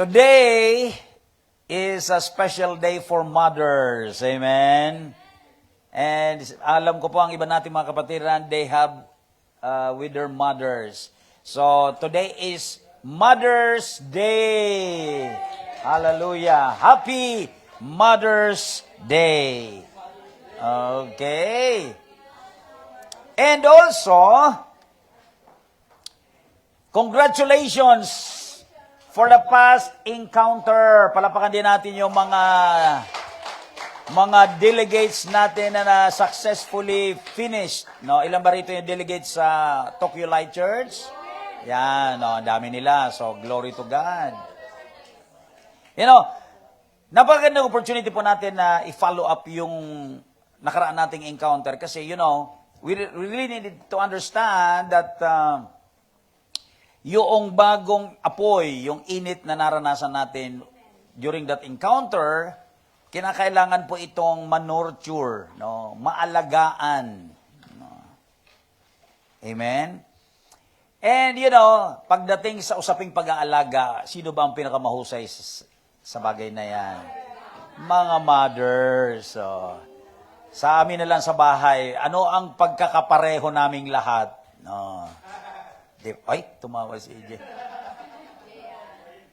Today is a special day for mothers. Amen? And alam ko po ang iba nating mga kapatiran, they have with their mothers. So today is Mother's Day. Hallelujah. Happy Mother's Day. Okay. And also, congratulations for the past encounter. Palapakan din natin yung mga delegates natin na successfully finished. No, ilan ba rito yung delegates sa Tokyo Light Church? Yan, no, ang dami nila. So, glory to God. You know, napakagandang opportunity po natin na i-follow up yung nakaraan nating encounter kasi, you know, we really needed to understand that yung bagong apoy, yung init na naranasan natin during that encounter, kinakailangan po itong manurture, no? Maalagaan. No? Amen? And you know, pagdating sa usaping pag-aalaga, sino ba ang pinakamahusay sa bagay na yan? Mga mothers. So, sa amin na lang sa bahay, ano ang pagkakapareho naming lahat? No? Ay, tumawa si EJ.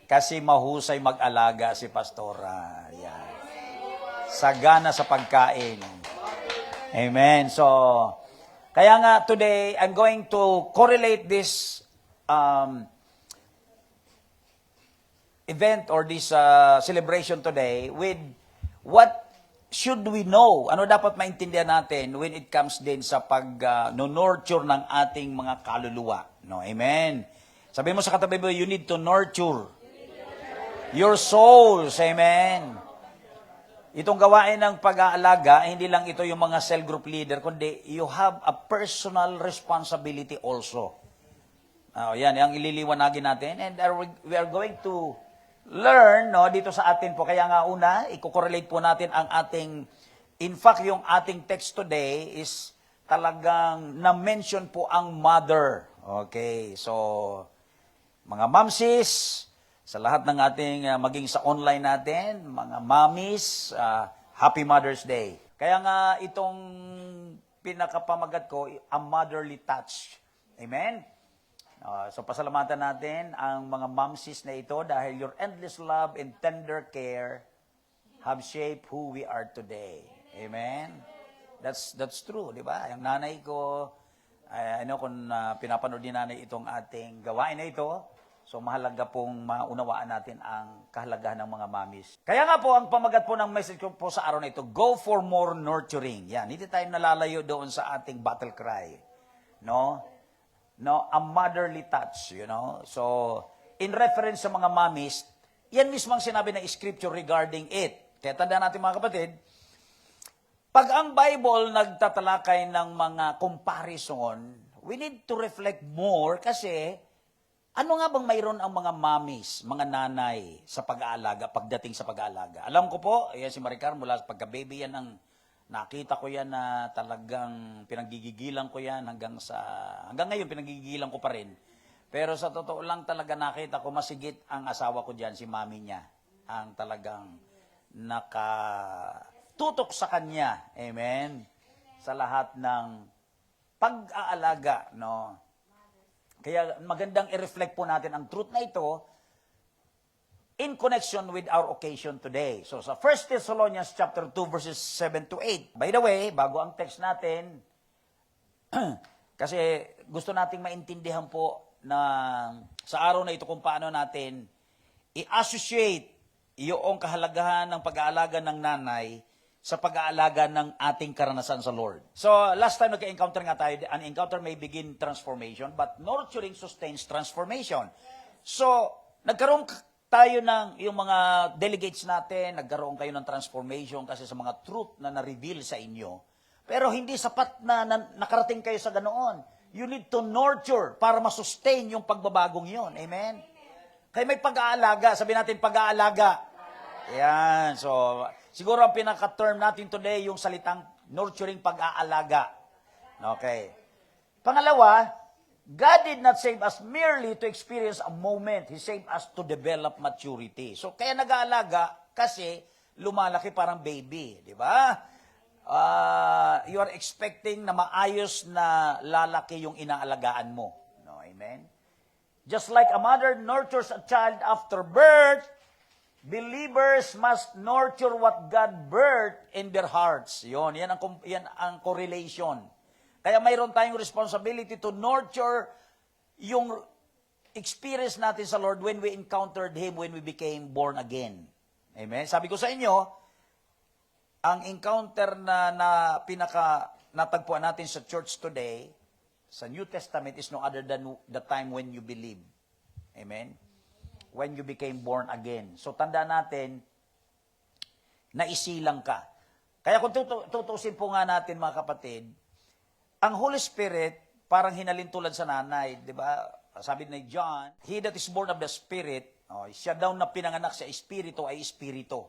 Kasi mahusay mag-alaga si Pastora. Yan. Sagana sa pagkain. Amen. So, kaya nga today, I'm going to correlate this event or this celebration today with what should we know? Ano dapat maintindihan natin when it comes din sa pag-nurture ng ating mga kaluluwa? No, amen. Sabi mo sa katabi mo, you need to nurture your souls. Amen. Itong gawain ng pag-aalaga, hindi lang ito yung mga cell group leader, kundi you have a personal responsibility also. Yan, yung ililiwanagin natin. And we are going to learn no, dito sa atin po. Kaya nga una, i-correlate po natin ang ating, in fact, yung ating text today is talagang na-mention po ang mother. Okay, so mga momsis, sa lahat ng ating maging sa online natin, mga mommies, Happy Mother's Day. Kaya nga itong pinakapamagat ko, a motherly touch. Amen? So pasalamatan natin ang mga momsis na ito dahil your endless love and tender care have shaped who we are today. Amen? That's true, di ba? Yung nanay ko, I know kung pinapanood din nanay itong ating gawain na ito, so mahalaga pong maunawaan natin ang kahalagahan ng mga mommies. Kaya nga po, ang pamagat po ng message ko po sa araw na ito, go for more nurturing. Yan, hindi tayo nalalayo doon sa ating battle cry. No, a motherly touch, you know. So, in reference sa mga mommies, yan mismo ang sinabi ng scripture regarding it. Kaya tandaan natin mga kapatid, pag ang Bible nagtatalakay ng mga comparison, we need to reflect more kasi ano nga bang mayroon ang mga mommies, mga nanay sa pag-aalaga, pagdating sa pag-aalaga? Alam ko po, yan si Maricar, mula pagka-baby yan, nakita ko yan na talagang pinaggigigilan ko yan hanggang ngayon pinaggigilan ko pa rin. Pero sa totoo lang talaga nakita ko masigit ang asawa ko dyan, si mami niya, ang talagang tutok sa kanya, amen, sa lahat ng pag-aalaga, no? Kaya magandang i-reflect po natin ang truth na ito in connection with our occasion today. So sa 1 Thessalonians chapter 2 verses 7 to 8. By the way, bago ang text natin, kasi gusto nating maintindihan po na sa araw na ito kung paano natin i-associate yung kahalagahan ng pag-aalaga ng nanay sa pag-aalaga ng ating karanasan sa Lord. So, last time nagka-encounter nga tayo, an encounter may begin transformation, but nurturing sustains transformation. So, nagkaroon tayo ng, yung mga delegates natin, nagkaroon kayo ng transformation kasi sa mga truth na na-reveal sa inyo. Pero hindi sapat na nakarating kayo sa ganoon. You need to nurture para masustain yung pagbabagong yun. Amen? Kaya may pag-aalaga, sabi natin pag-aalaga. Yan, so siguro ang pinaka-term natin today yung salitang nurturing pag-aalaga. Okay. Pangalawa, God did not save us merely to experience a moment. He saved us to develop maturity. So, kaya nag-aalaga kasi lumalaki parang baby, di ba? You are expecting na maayos na lalaki yung inaalagaan mo. No, amen? Just like a mother nurtures a child after birth, believers must nurture what God birthed in their hearts. Yan ang correlation. Kaya mayroon tayong responsibility to nurture yung experience natin sa Lord when we encountered Him, when we became born again. Amen? Sabi ko sa inyo, ang encounter na natagpuan natin sa church today, sa New Testament, is no other than the time when you believe. Amen? When you became born again. So, tanda natin, naisilang ka. Kaya kung tutusin po nga natin, mga kapatid, ang Holy Spirit, parang hinalin tulad sa nanay, di ba? Sabi ni John, he that is born of the Spirit, siya daw na pinanganak sa Espiritu ay Espiritu.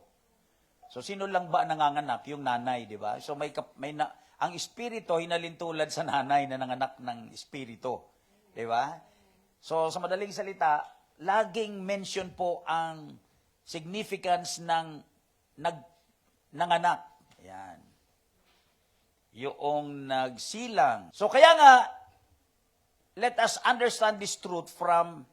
So, sino lang ba nanganganak? Yung nanay, di ba? So, ang Espiritu, hinalin tulad sa nanay na nanganak ng Espiritu. Di ba? So, sa madaling salita, laging mention po ang significance ng nanganak. Yan. Yung nagsilang. So kaya nga, let us understand this truth from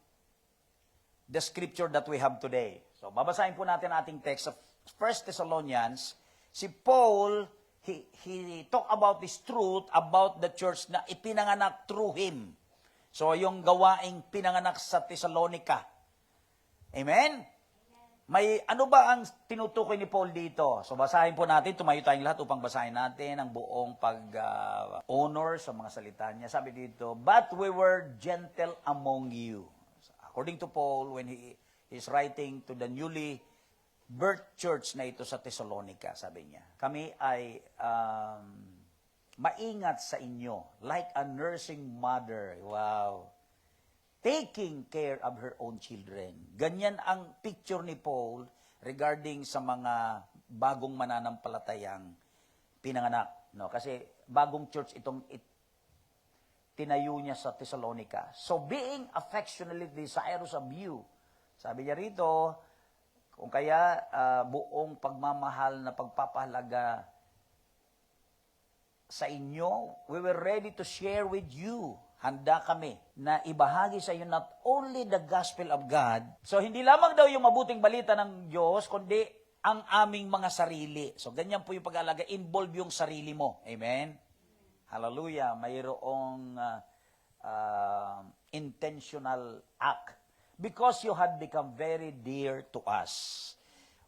the scripture that we have today. So babasahin po natin ating text sa 1 Thessalonians. Si Paul, he talk about this truth about the church na ipinanganak through him. So yung gawaing pinanganak sa Thessalonica. Amen? May ano ba ang tinutukoy ni Paul dito? So basahin po natin, tumayo tayong lahat upang basahin natin ang buong pag-honor sa mga salita niya. Sabi dito, but we were gentle among you. According to Paul, when he is writing to the newly birthed church na ito sa Thessalonica, sabi niya, kami ay maingat sa inyo, like a nursing mother. Wow. Taking care of her own children. Ganyan ang picture ni Paul regarding sa mga bagong mananampalatayang pinanganak. No? Kasi bagong church itong tinayo niya sa Thessalonica. So being affectionately desirous of you. Sabi niya rito, kung kaya buong pagmamahal na pagpapahalaga sa inyo, we were ready to share with you. Handa kami na ibahagi sa iyo not only the gospel of God. So, hindi lamang daw yung mabuting balita ng Diyos, kundi ang aming mga sarili. So, ganyan po yung pag-alaga. Involve yung sarili mo. Amen? Hallelujah. Mayroong intentional act. Because you had become very dear to us.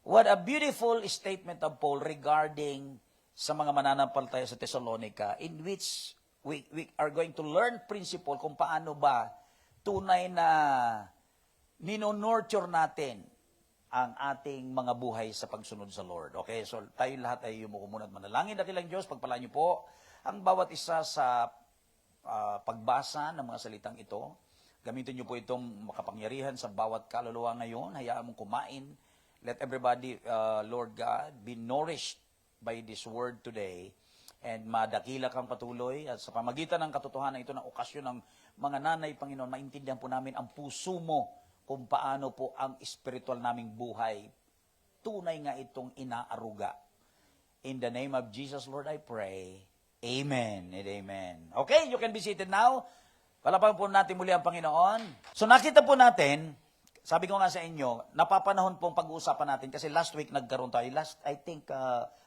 What a beautiful statement of Paul regarding sa mga mananampalataya sa Thessalonica, in which we are going to learn principle kung paano ba tunay na ninonurture natin ang ating mga buhay sa pagsunod sa Lord. Okay, so tayo lahat ay yumuko muna at manalangin. Dakilang Diyos, pagpalaan niyo po ang bawat isa sa pagbasa ng mga salitang ito. Gamitin niyo po itong makapangyarihan sa bawat kaluluwa ngayon. Hayaan mong kumain. Let everybody, Lord God, be nourished by this word today. And madakila kang patuloy at sa pamagitan ng katotohanan ito ng okasyon ng mga nanay, Panginoon, maintindihan po namin ang puso mo kung paano po ang spiritual naming buhay. Tunay nga itong inaaruga. In the name of Jesus, Lord, I pray. Amen and amen. Okay, you can be seated now. Palapakan po natin muli ang Panginoon. So nakita po natin, sabi ko nga sa inyo, napapanahon pong pag-uusapan natin kasi last week nagkaroon tayo. I think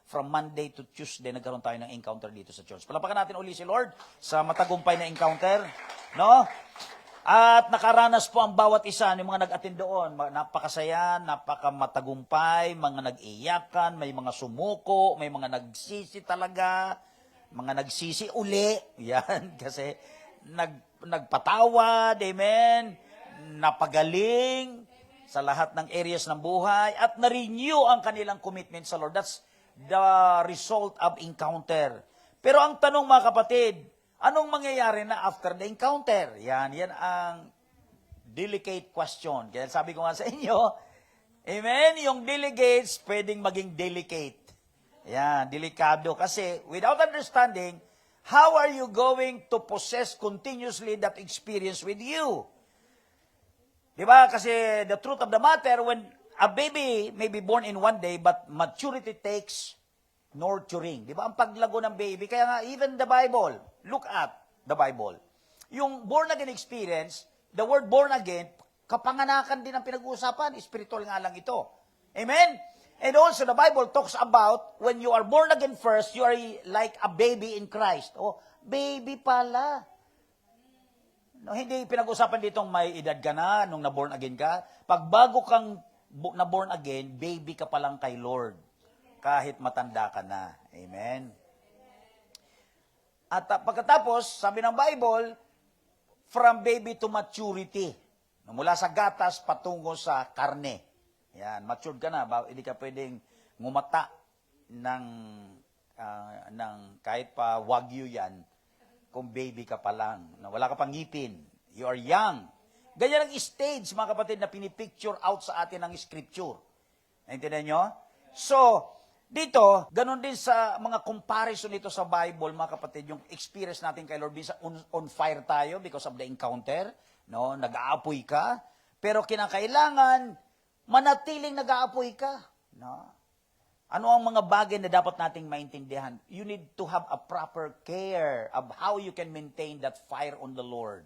from Monday to Tuesday nagkaroon tayo ng encounter dito sa church. Palapakan natin uli si Lord sa matagumpay na encounter. No? At nakaranas po ang bawat isa ng mga nag-attend doon. Napakasaya, napakamatagumpay, mga nag-iyakan, may mga sumuko, may mga nagsisi talaga, mga nagsisi uli. Yan, kasi nagpatawad, amen, napagaling sa lahat ng areas ng buhay at na-renew ang kanilang commitment sa Lord. That's the result of encounter. Pero ang tanong mga kapatid, anong mangyayari na after the encounter? Yan ang delicate question. Kaya sabi ko nga sa inyo, amen, yung delegates pwedeng maging delicate. Yan, delikado. Kasi without understanding how are you going to possess continuously that experience with you? Di ba? Kasi the truth of the matter, when a baby may be born in one day, but maturity takes nurturing. Di ba? Ang paglago ng baby. Kaya nga, even the Bible, look at the Bible. Yung born again experience, the word born again, kapanganakan din ang pinag-uusapan. Spiritual nga lang ito. Amen? And also, the Bible talks about when you are born again first, you are like a baby in Christ. Oh, baby pala. No, hindi pinag-usapan ditong may edad ka na, nung na-born again ka. Pag bago kang na-born again, baby ka pa lang kay Lord. Kahit matanda ka na. Amen? At pagkatapos, sabi ng Bible, from baby to maturity. Mula sa gatas patungo sa karne. Yan, matured ka na, hindi ka pwedeng ngumata ng kahit pa wagyu yan, kung baby ka pa lang, na wala ka pang ngipin, you are young. Ganyan ang stage, mga kapatid, na pinipicture out sa atin ng scripture. Naintindihan nyo? So, dito, ganun din sa mga comparison nito sa Bible, mga kapatid, yung experience natin kay Lord, minsan on fire tayo because of the encounter, no? Nag-aapoy ka, pero kinakailangan manatiling nag-aapoy ka. No? Ano ang mga bagay na dapat nating maintindihan? You need to have a proper care of how you can maintain that fire on the Lord.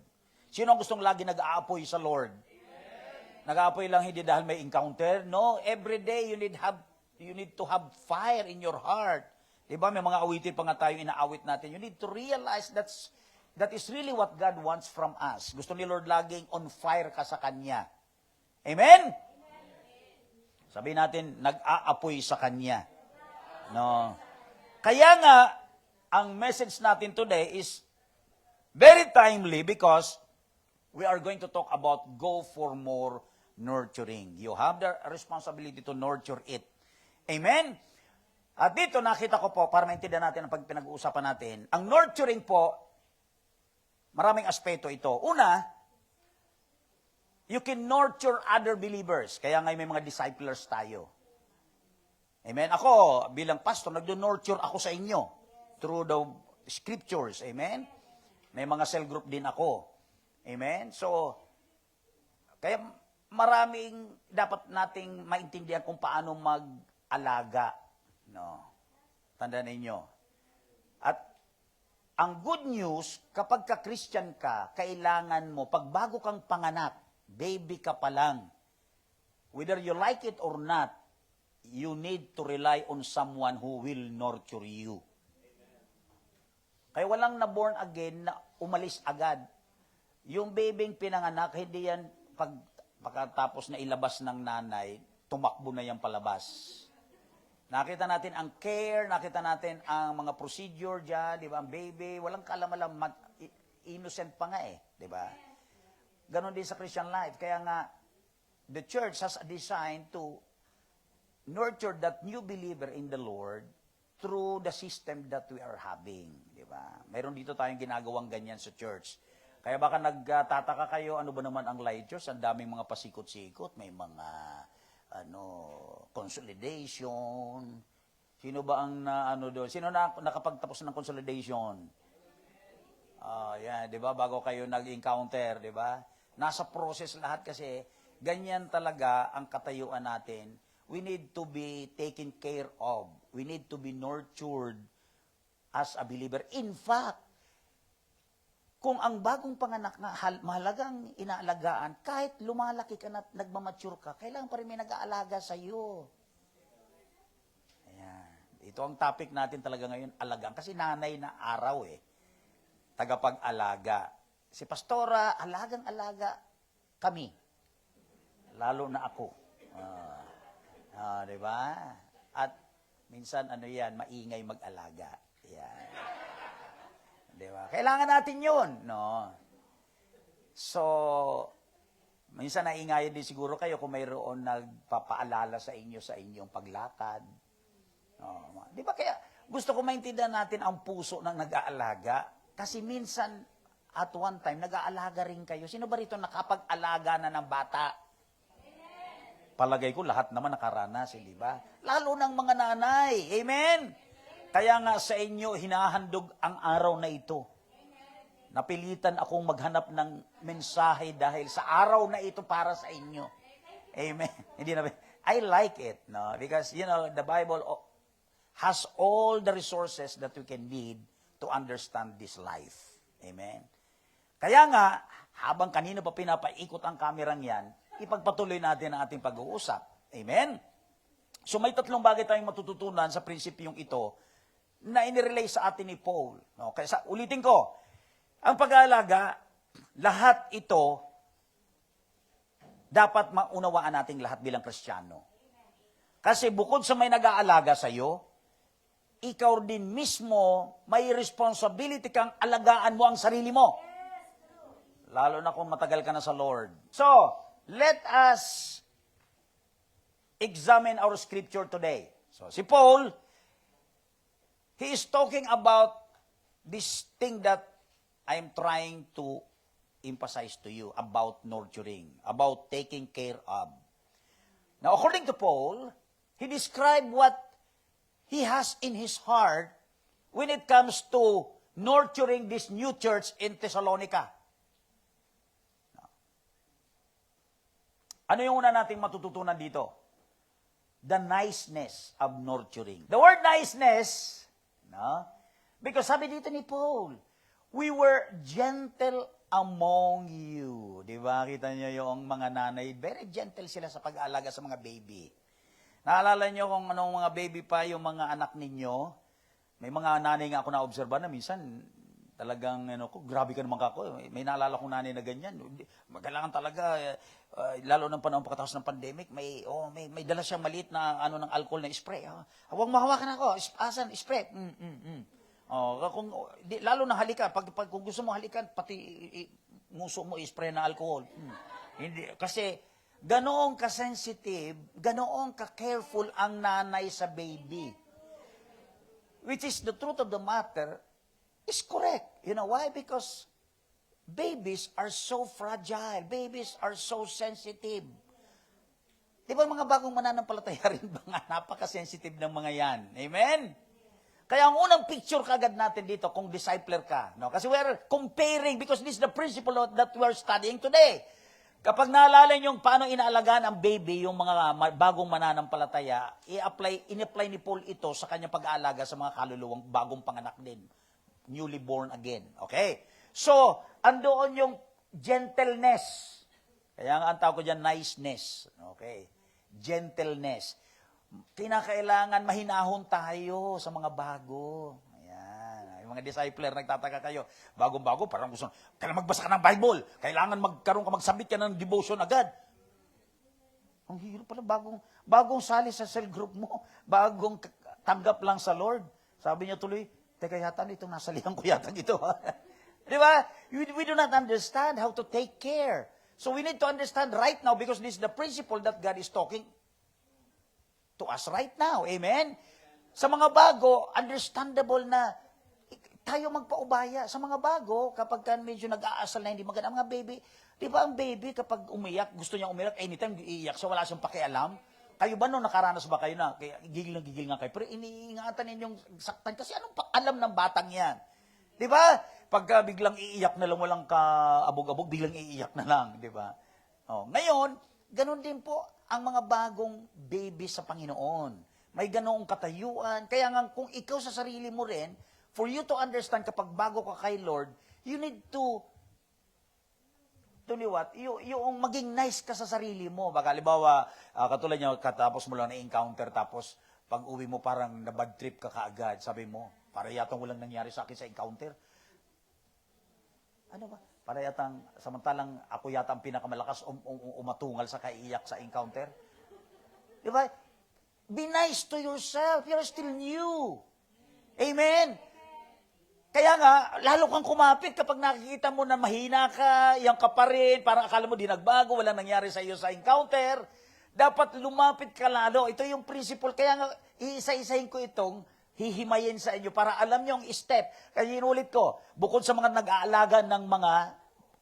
Sino ang gustong lagi nag-aapoy sa Lord? Nag-aapoy lang hindi dahil may encounter? No, every day you need to have fire in your heart. Diba? May mga awitin pa nga tayong inaawit natin. You need to realize that is really what God wants from us. Gusto ni Lord laging on fire ka sa Kanya. Amen? Sabihin natin, nag-aapoy sa Kanya. No. Kaya nga, ang message natin today is very timely because we are going to talk about go for more nurturing. You have the responsibility to nurture it. Amen? At dito nakita ko po, para maintindihan natin ang pinag-uusapan natin, ang nurturing po, maraming aspeto ito. Una, you can nurture other believers. Kaya nga may mga disciplers tayo. Amen? Ako, bilang pastor, nag-nurture ako sa inyo through the scriptures. Amen? May mga cell group din ako. Amen? So, kaya maraming dapat nating maintindihan kung paano mag-alaga. No? Tandaan ninyo. At ang good news, kapag ka-Christian ka, kailangan mo, pag bago kang panganak, baby ka pa lang, whether you like it or not, you need to rely on someone who will nurture you. Kaya walang na-born again na umalis agad. Yung babyng pinanganak, hindi yan pagkatapos na ilabas ng nanay, tumakbo na yan palabas. Nakita natin ang care, nakita natin ang mga procedure dyan, di ba? Ang baby, walang kalam-alam, innocent pa nga di ba? Ganon din sa Christian life. Kaya nga, the church has a design to nurture that new believer in the Lord through the system that we are having. Di ba? Mayroon dito tayong ginagawang ganyan sa church. Kaya baka nagtataka kayo, ano ba naman ang light church? Ang daming mga pasikot-sikot, may mga consolidation. Sino ba ang doon? Sino na nakapagtapos ng consolidation? Yan, 'di ba? Bago kayo nag-encounter, 'di ba? Nasa process lahat kasi ganyan talaga ang katayuan natin. We need to be taken care of. We need to be nurtured as a believer. In fact, kung ang bagong panganak na mahalagang inaalagaan, kahit lumalaki ka na nagmamature ka, kailangan pa rin may nag-aalaga sa iyo. Ayan. Ito ang topic natin talaga ngayon, alagaan. Kasi nanay na araw tagapag-alaga. Si Pastora, alagang-alaga kami. Lalo na ako. Diba? At minsan, maingay mag-alaga. Yan. Diba? Kailangan natin yun, no? So, minsan naingayan din siguro kayo kung mayroon nagpapaalala sa inyong paglakad. No? Di ba kaya gusto ko maintindihan natin ang puso ng nag-aalaga? Kasi minsan, at one time, nag-aalaga rin kayo. Sino ba rito nakapag-alaga na ng bata? Palagay ko, lahat naman nakaranas, di ba? Lalo ng mga nanay. Amen? Kaya nga sa inyo, hinahandog ang araw na ito. Napilitan akong maghanap ng mensahe dahil sa araw na ito para sa inyo. Amen. Hindi na, I like it, no? Because, the Bible has all the resources that we can need to understand this life. Amen. Kaya nga, habang kanino pa pinapaikot ang kamerang yan, ipagpatuloy natin ang ating pag-uusap. Amen? So may tatlong bagay tayong matututunan sa prinsipyong ito na inirelay sa atin ni Paul. No? Kaya ulitin ko, ang pag-aalaga, lahat ito, dapat maunawaan nating lahat bilang Kristiyano. Kasi bukod sa may nag-aalaga sa iyo, ikaw din mismo, may responsibility kang alagaan mo ang sarili mo. Lalo na kung matagal ka na sa Lord. So, let us examine our scripture today. So, si Paul, he is talking about this thing that I'm trying to emphasize to you about nurturing, about taking care of. Now, according to Paul, he described what he has in his heart when it comes to nurturing this new church in Thessalonica. Ano yung una nating matututunan dito? The niceness of nurturing. The word niceness, no? Because sabi dito ni Paul, we were gentle among you. Di ba? Kita niyo yung mga nanay, very gentle sila sa pag-aalaga sa mga baby. Naalala niyo kung anong mga baby pa yung mga anak ninyo? May mga nanay nga ako na-obserba na minsan, talagang, grabe ka naman kako. May naalala kong nanay na ganyan. Kailangan talaga, lalo ng panahon pagkatapos ng pandemic, may dala siyang maliit na ng alcohol na spray. Huwag mahawakan ako. Asan? Spray. Lalo na halika. Kung gusto mo halikan, pati nguso mo spray na alcohol. Hindi. Kasi, ganoong ka-sensitive, ganoong ka-careful ang nanay sa baby. Which is the truth of the matter, is correct. You know why? Because babies are so fragile. Babies are so sensitive. Di ba mga bagong mananampalataya rin mga napaka-sensitive ng mga yan? Amen? Kaya ang unang picture kagad natin dito kung discipler ka. No? Kasi we're comparing because this is the principle that we're studying today. Kapag naalala niyo paano inaalagaan ang baby, yung mga bagong mananampalataya, in-apply ni Paul ito sa kanyang pag-aalaga sa mga kaluluwang bagong panganak din. Newly born again. Okay? So, andoon yung gentleness. Kaya nga ang tawag ko dyan, niceness. Okay? Gentleness. Kinakailangan mahinahon tayo sa mga bago. Ayan. Yung mga discipler, nagtataka kayo. Bagong-bago, parang gusto, kailangan magbasa ka ng Bible. Kailangan magsabit ka ng devotion agad. Ang hirap pala, bagong sali sa cell group mo. Bagong tanggap lang sa Lord. Sabi niya tuloy, teka yata, itong nasalihan ko yata ito. Di ba? We do not understand how to take care. So we need to understand right now because this is the principle that God is talking to us right now. Amen? Sa mga bago, understandable na tayo magpaubaya. Sa mga bago, kapag medyo nag-aasal na hindi maganda, mga baby, di ba ang baby kapag umiyak, gusto niya umiyak, anytime iiyak siya, wala siyang pakialam. Kayo ba no, nakaranas ba kayo na, kaya gigil nga kayo, pero iniingatan ninyong saktan, kasi anong alam ng batang yan? Di ba? Pagka biglang iiyak na lang, walang kaabog-abog, biglang iiyak na lang, di ba? Ngayon, ganun din po ang mga bagong baby sa Panginoon. May ganoong katayuan. Kaya nga, kung ikaw sa sarili mo rin, for you to understand kapag bago ka kay Lord, you need to what? Yung maging nice ka sa sarili mo. Baka, halimbawa, katulad niya, katapos mo lang na-encounter, tapos pag uwi mo parang na-bad trip ka kaagad. Sabi mo, para yatang walang nangyari sa akin sa encounter. Ano ba? Para yatang, samantalang ako yata ang pinakamalakas umatungal sa kaiiyak sa encounter. Di ba? Be nice to yourself. You're still new. Amen? Kaya nga, lalo kang kumapit kapag nakikita mo na mahina ka, yang ka pa rin, parang akala mo di nagbago, walang nangyari sa iyo sa encounter, dapat lumapit ka lalo. Ito yung principle. Kaya nga, iisa-isahin ko itong hihimayin sa inyo para alam nyo ang step. Kaya inulit ko, bukod sa mga nag-aalaga ng mga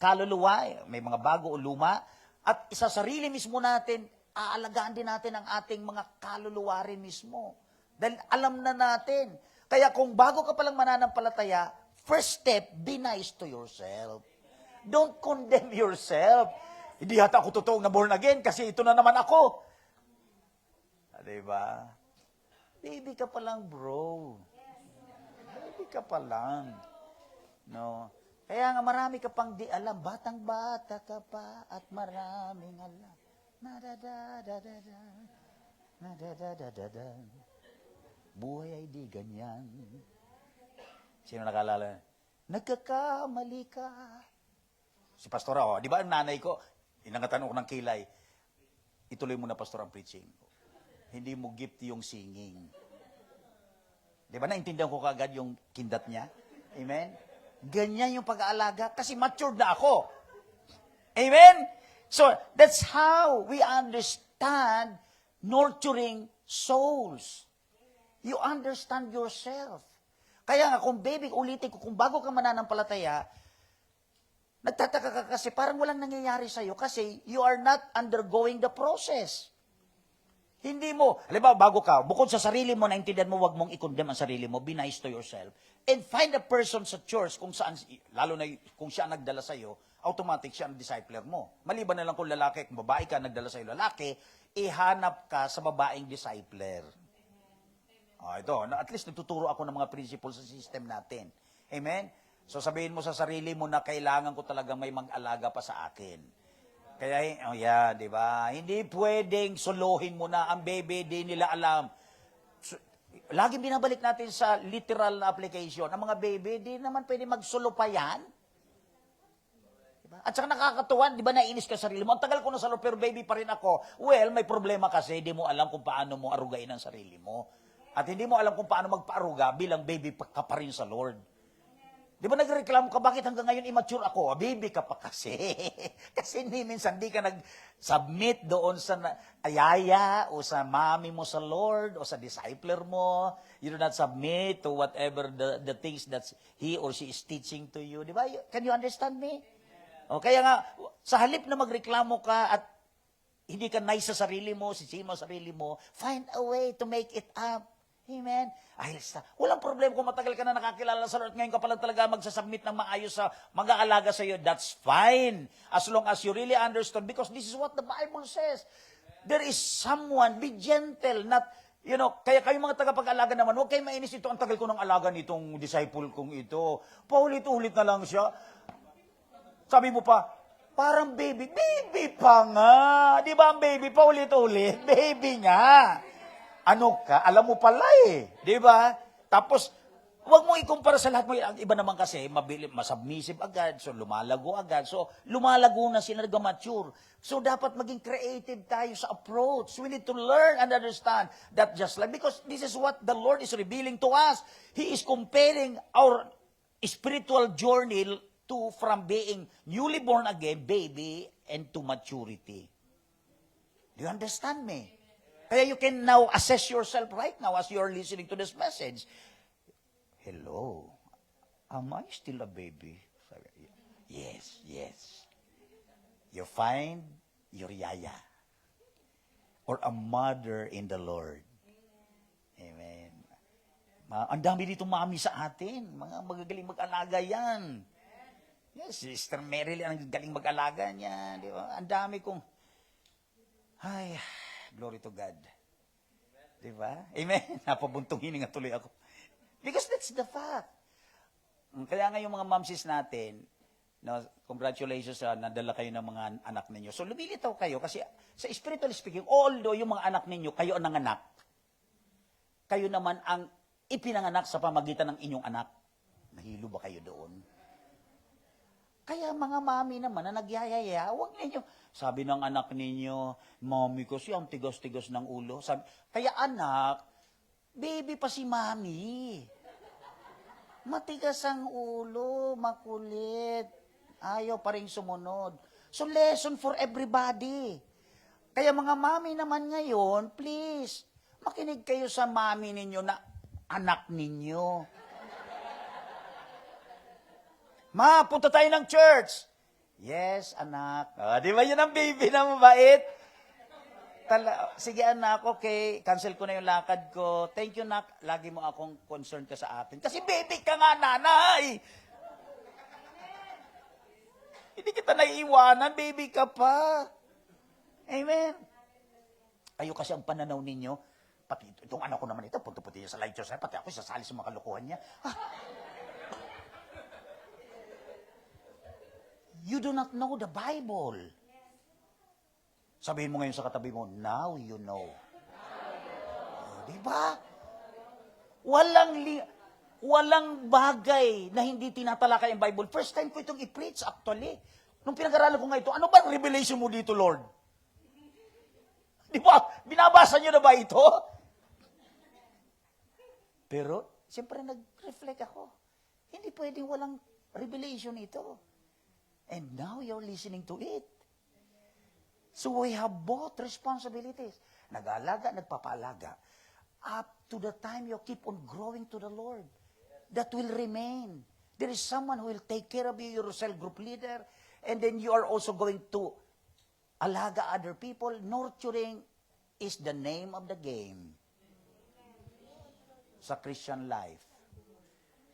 kaluluwa, may mga bago o luma, at isa sarili mismo natin, aalagaan din natin ang ating mga kaluluwa rin mismo. Dahil alam na natin, Kaya kung bago ka palang mananampalataya, first step, be nice to yourself. Don't condemn yourself. Hindi hata ako totoong na born again kasi ito na naman ako. Diba? Baby ka pa lang, bro. Baby ka pa lang. No? Kaya nga marami ka pang di alam. Batang-bata ka pa at maraming alam. Na-da-da-da-da-da. Na-da-da-da-da-da. Buhay ay di ganyan. Sino nakalala? Nagkakamali ka. Si Pastora, di ba ang nanay ko, inangatanong ko ng kilay, ituloy mo na, Pastor, ang preaching. Hindi mo gift yung singing. Di ba, naintindihan ko kagad yung kindat niya? Amen? Ganyan yung pag-aalaga kasi matured na ako. Amen? So, that's how we understand nurturing souls. You understand yourself. Kaya nga, kung baby, ulitin ko, kung bago ka mananampalataya, nagtataka ka kasi parang walang nangyayari sa'yo kasi you are not undergoing the process. Hindi mo, halimbawa, bago ka, bukod sa sarili mo, naintindihan mo, wag mong i-condemn ang sarili mo, be nice to yourself, and find a person sa church kung saan, lalo na kung siya nagdala sa'yo, automatic siya ang discipler mo. Maliban na lang kung lalaki, kung babae ka, nagdala sa'yo lalaki, ihanap ka sa babaeng discipler. Ito, at least nagtuturo ako ng mga principles sa system natin. Amen? So sabihin mo sa sarili mo na kailangan ko talagang may mag-alaga pa sa akin. Kaya, di ba? Hindi pwedeng solohin mo na ang baby, di nila alam. So, laging binabalik natin sa literal na application. Ang mga baby, di naman pwede magsolo pa yan. Diba? At saka nakakatuwa, di ba naiinis ka sa sarili mo? Ang tagal ko na solo, pero baby pa rin ako. Well, may problema kasi, di mo alam kung paano mo arugain ang sarili mo. At hindi mo alam kung paano magpaaruga bilang baby ka pa rin sa Lord. Di ba nagreklamo ka, bakit hanggang ngayon immature ako? Baby ka pa kasi. Kasi minsan di ka nag-submit doon sa ayaya o sa mami mo sa Lord o sa discipler mo. You do not submit to whatever the things that he or she is teaching to you. Di ba? Can you understand me? O, kaya nga, sa halip na magreklamo ka at hindi ka nice sa sarili mo, sisima sa sarili mo, find a way to make it up. Amen? Walang problema kung matagal ka na nakakilala sa Lord. Ngayon ka pala talaga magsasubmit ng maayos sa mag-aalaga sa iyo. That's fine. As long as you really understand. Because this is what the Bible says. There is someone, be gentle, not, kaya kayo mga tagapag-alaga naman, huwag kayo mainis ito. Ang tagal ko ng alaga nitong disciple kong ito. Paulit-ulit na lang siya. Sabi mo pa, parang baby. Baby pa nga. Di ba ang baby paulit-ulit? Baby nga. Ano ka? Alam mo pala eh. Di ba? Tapos, huwag mo ikumpara sa lahat mo. Ang iba naman kasi, masubmissive agad. So, lumalago agad. So, lumalago na sila, nag-mature. So, dapat maging creative tayo sa approach. We need to learn and understand that just like, because this is what the Lord is revealing to us. He is comparing our spiritual journey from being newly born again, baby, and to maturity. Do you understand me? Kaya you can now assess yourself right now as you are listening to this message. Hello, am I still a baby? Yes, yes. You find your yaya or a mother in the Lord. Amen. Ang dami dito mami sa atin. Mga magagaling mag-alaga yan. Yes, Sister Mary, ang galing mag-alaga niya. Di ba? Ang dami kong, glory to God. Diba? Amen? Napabuntong hininga tuloy ako. Because that's the fact. Kaya nga yung mga mamsis natin, congratulations nadala kayo ng mga anak ninyo. So lumilitaw kayo kasi sa spiritually speaking, although yung mga anak ninyo, kayo ang nanganak, kayo naman ang ipinanganak sa pamagitan ng inyong anak. Nahilo ba kayo doon? Kaya mga mami naman na nagyayaya, huwag ninyo. Sabi ng anak ninyo, mami ko siya, ang tigas-tigas ng ulo. Kaya anak, baby pa si mami. Matigas ang ulo, makulit. Ayaw pa rin sumunod. So lesson for everybody. Kaya mga mami naman ngayon, please, makinig kayo sa mami ninyo na anak ninyo. Ma, punta tayo ng church. Yes, anak. Di ba yun ang baby na mabait? Sige anak, okay, cancel ko na yung lakad ko. Thank you, nak. Lagi mo akong concern ka sa akin. Kasi baby ka nga, nanay. Hindi kita naiiwanan, baby ka pa. Amen. Kayo kasi ang pananaw ninyo, pati itong anak ko naman ito, punto-punti niya sa light show, pati ako sasali sa mga kalukuhan niya. You do not know the Bible. Sabihin mo ngayon sa katabi mo, now you know. Diba? Walang bagay na hindi tinatalakay ang Bible. First time ko itong i-preach actually. Nung pinag-aralan ko nga ito, ano ba ang revelation mo dito, Lord? Di ba? Binabasa niyo na ba ito? Pero, siyempre nag-reflect ako. Hindi pwedeng walang revelation ito. And now you're listening to it. So we have both responsibilities. Nag-aalaga, nagpapaalaga. Up to the time you keep on growing to the Lord. That will remain. There is someone who will take care of you, your cell group leader, and then you are also going to alaga other people. Nurturing is the name of the game sa Christian life.